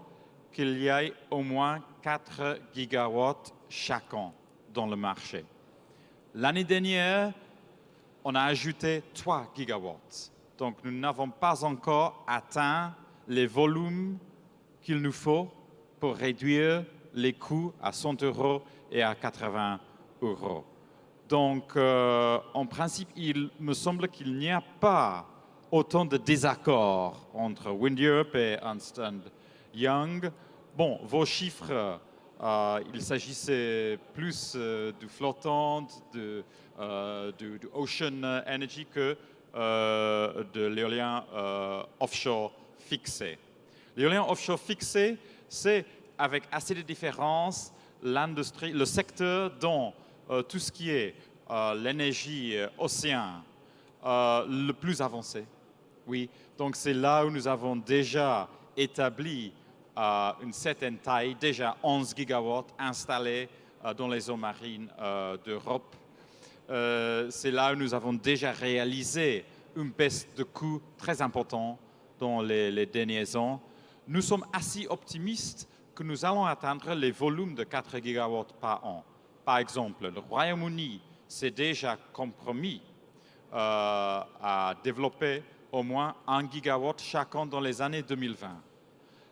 qu'il y ait au moins 4 gigawatts chacun dans le marché. L'année dernière, on a ajouté 3 gigawatts. Donc, nous n'avons pas encore atteint les volumes qu'il nous faut pour réduire les coûts à 100 € et à 80 €. Donc, en principe, il me semble qu'il n'y a pas autant de désaccords entre Wind Europe et Ernst & Young. Bon, vos chiffres, il s'agissait plus du flottant, du ocean energy que de l'éolien offshore fixé. L'éolien offshore fixé, c'est avec assez de différences l'industrie, le secteur dont tout ce qui est l'énergie océan le plus avancé. Oui, donc c'est là où nous avons déjà établi une certaine taille, déjà 11 gigawatts installés dans les eaux marines d'Europe. C'est là où nous avons déjà réalisé une baisse de coût très importante dans les derniers ans. Nous sommes assez optimistes que nous allons atteindre les volumes de 4 gigawatts par an. Par exemple, le Royaume-Uni s'est déjà compromis à développer au moins 1 gigawatt chacun dans les années 2020.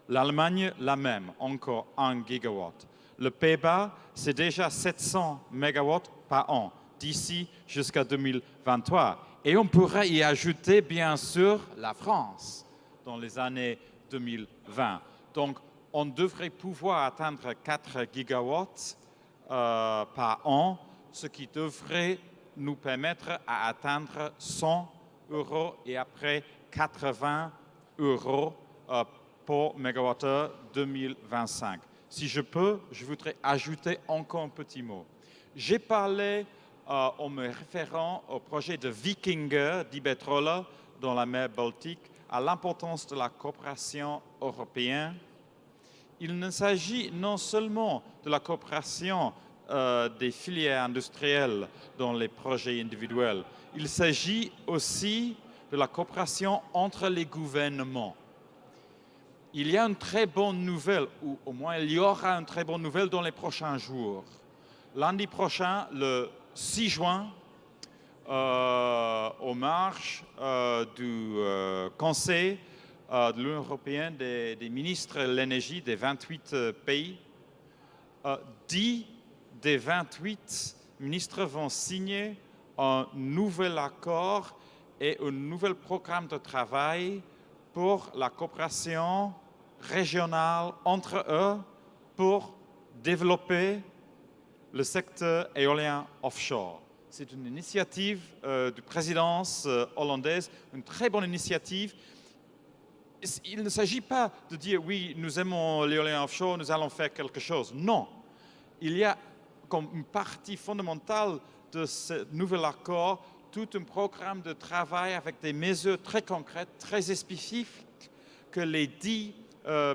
L'Allemagne, la même, encore 1 gigawatt. Le Pays-Bas, c'est déjà 700 mégawatts par an, d'ici jusqu'à 2023. Et on pourrait y ajouter, bien sûr, la France dans les années 2020. Donc, on devrait pouvoir atteindre 4 gigawatts par an, ce qui devrait nous permettre à atteindre 100 € et après 80 € pour mégawattheure 2025. Si je peux, je voudrais ajouter encore un petit mot. J'ai parlé, en me référant au projet de Wikinger d'Iberdrola dans la mer Baltique, à l'importance de la coopération européenne. Il ne s'agit non seulement de la coopération des filières industrielles dans les projets individuels, il s'agit aussi de la coopération entre les gouvernements. Il y a une très bonne nouvelle, ou au moins il y aura une très bonne nouvelle dans les prochains jours. Lundi prochain, le 6 juin, aux marges du Conseil de l'Union européenne des ministres de l'énergie des 28 pays, 10 des 28 ministres vont signer un nouvel accord et un nouvel programme de travail pour la coopération régionale entre eux pour développer le secteur éolien offshore. C'est une initiative de présidence hollandaise, une très bonne initiative. Il ne s'agit pas de dire oui, nous aimons l'éolien offshore, nous allons faire quelque chose. Non, il y a comme une partie fondamentale de ce nouvel accord tout un programme de travail avec des mesures très concrètes, très spécifiques que les 10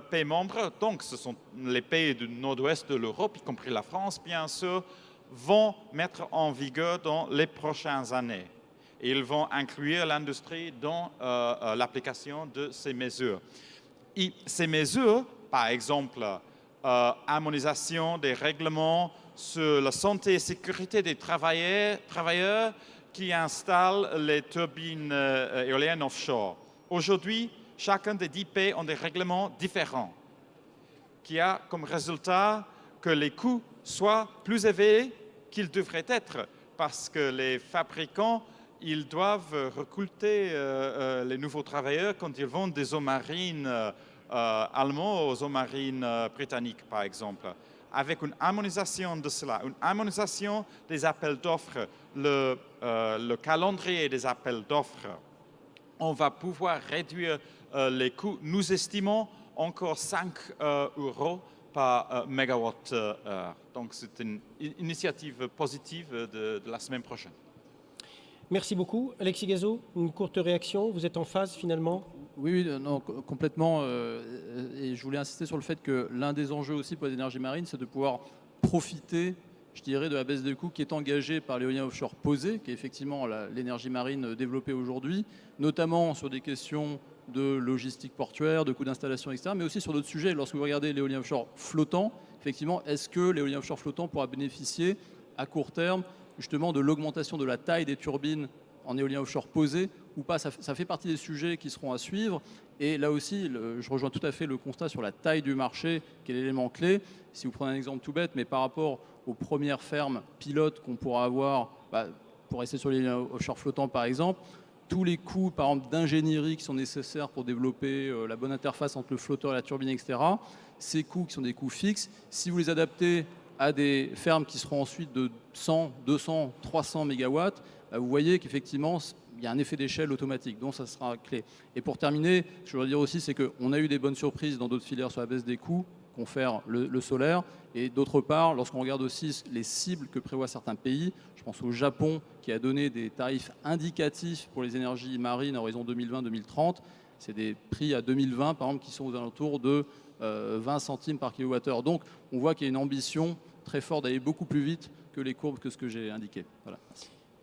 pays membres, donc ce sont les pays du nord-ouest de l'Europe, y compris la France bien sûr, vont mettre en vigueur dans les prochaines années. Et ils vont inclure l'industrie dans l'application de ces mesures. Et ces mesures, par exemple, harmonisation des règlements sur la santé et sécurité des travailleurs qui installent les turbines éoliennes offshore. Aujourd'hui, chacun des 10 pays ont des règlements différents, qui a comme résultat que les coûts soient plus élevés qu'ils devraient être, parce que les fabricants, ils doivent recruter les nouveaux travailleurs quand ils vont des eaux marines allemandes aux eaux marines britanniques, par exemple. Avec une harmonisation de cela, une harmonisation des appels d'offres le calendrier des appels d'offres, on va pouvoir réduire les coûts. Nous estimons encore 5 euros par mégawatt-heure. Donc c'est une initiative positive de la semaine prochaine. Merci beaucoup. Alexis Gazo, une courte réaction. Vous êtes en phase finalement? Oui, non, complètement. Et je voulais insister sur le fait que l'un des enjeux aussi pour les énergies marines, c'est de pouvoir profiter, je dirais, de la baisse de coûts qui est engagée par l'éolien offshore posé, qui est effectivement l'énergie marine développée aujourd'hui, notamment sur des questions de logistique portuaire, de coûts d'installation, etc., mais aussi sur d'autres sujets. Lorsque vous regardez l'éolien offshore flottant, effectivement, est-ce que l'éolien offshore flottant pourra bénéficier à court terme justement de l'augmentation de la taille des turbines en éolien offshore posé ou pas? Ça fait partie des sujets qui seront à suivre. Et là aussi, je rejoins tout à fait le constat sur la taille du marché, qui est l'élément clé. Si vous prenez un exemple tout bête, mais par rapport aux premières fermes pilotes qu'on pourra avoir, pour rester sur l'éolien offshore flottant par exemple, tous les coûts par exemple d'ingénierie qui sont nécessaires pour développer la bonne interface entre le flotteur et la turbine, etc., ces coûts qui sont des coûts fixes, si vous les adaptez à des fermes qui seront ensuite de 100, 200, 300 mégawatts, vous voyez qu'effectivement, il y a un effet d'échelle automatique, donc ça sera clé. Et pour terminer, ce que je voudrais dire aussi, c'est qu'on a eu des bonnes surprises dans d'autres filières sur la baisse des coûts, confère le solaire. Et d'autre part, lorsqu'on regarde aussi les cibles que prévoient certains pays, je pense au Japon qui a donné des tarifs indicatifs pour les énergies marines à horizon 2020-2030. C'est des prix à 2020, par exemple, qui sont aux alentours de 20 centimes par kilowattheure. Donc, on voit qu'il y a une ambition très forte d'aller beaucoup plus vite que les courbes que ce que j'ai indiqué. Voilà.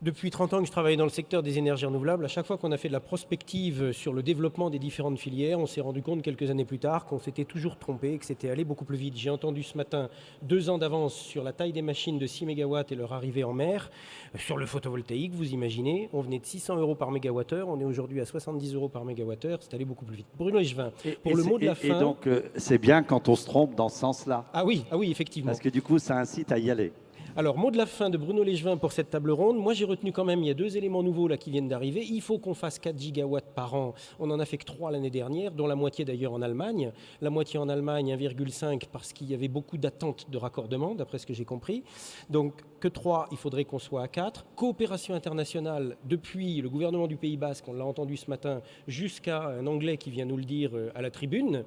Depuis 30 ans que je travaille dans le secteur des énergies renouvelables, à chaque fois qu'on a fait de la prospective sur le développement des différentes filières, on s'est rendu compte quelques années plus tard qu'on s'était toujours trompé, que c'était allé beaucoup plus vite. J'ai entendu ce matin 2 ans d'avance sur la taille des machines de 6 MW et leur arrivée en mer. Sur le photovoltaïque, vous imaginez, on venait de 600 euros par mégawattheure, on est aujourd'hui à 70 euros par mégawattheure, c'est allé beaucoup plus vite. Bruno Echevin, pour le mot de la fin... Et donc, c'est bien quand on se trompe dans ce sens-là. Ah oui, effectivement. Parce que du coup, ça incite à y aller. Alors, mot de la fin de Bruno Légevin pour cette table ronde. Moi, j'ai retenu quand même, il y a 2 éléments nouveaux là qui viennent d'arriver. Il faut qu'on fasse 4 gigawatts par an. On n'en a fait que 3 l'année dernière, dont la moitié d'ailleurs en Allemagne. La moitié en Allemagne, 1,5, parce qu'il y avait beaucoup d'attentes de raccordement, d'après ce que j'ai compris. Donc, que 3, il faudrait qu'on soit à 4. Coopération internationale, depuis le gouvernement du Pays Basque, on l'a entendu ce matin, jusqu'à un Anglais qui vient nous le dire à la tribune.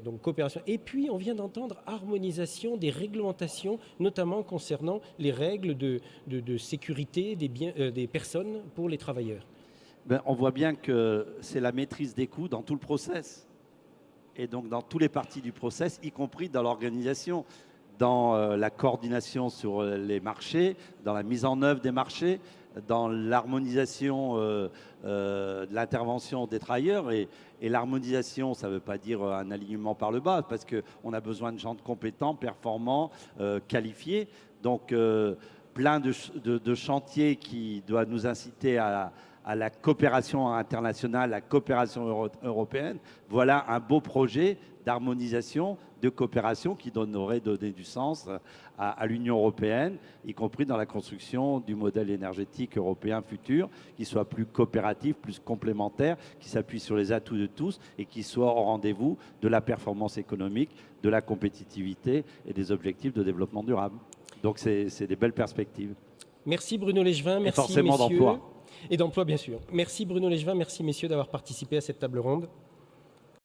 Donc, coopération. Et puis, on vient d'entendre harmonisation des réglementations, notamment concernant les règles de sécurité des personnes pour les travailleurs. On voit bien que c'est la maîtrise des coûts dans tout le process. Et donc dans toutes les parties du process, y compris dans l'organisation, dans la coordination sur les marchés, dans la mise en œuvre des marchés, dans l'harmonisation de l'intervention des travailleurs. Et l'harmonisation, ça ne veut pas dire un alignement par le bas, parce qu'on a besoin de gens compétents, performants, qualifiés. Donc, plein de chantiers qui doivent nous inciter à la coopération internationale, la coopération européenne. Voilà un beau projet d'harmonisation, de coopération qui aurait donné du sens à l'Union européenne, y compris dans la construction du modèle énergétique européen futur, qui soit plus coopératif, plus complémentaire, qui s'appuie sur les atouts de tous et qui soit au rendez-vous de la performance économique, de la compétitivité et des objectifs de développement durable. Donc c'est des belles perspectives. Merci Bruno Légevin, merci forcément messieurs. d'emploi. Et d'emploi bien sûr. Merci Bruno Légevin, merci messieurs d'avoir participé à cette table ronde.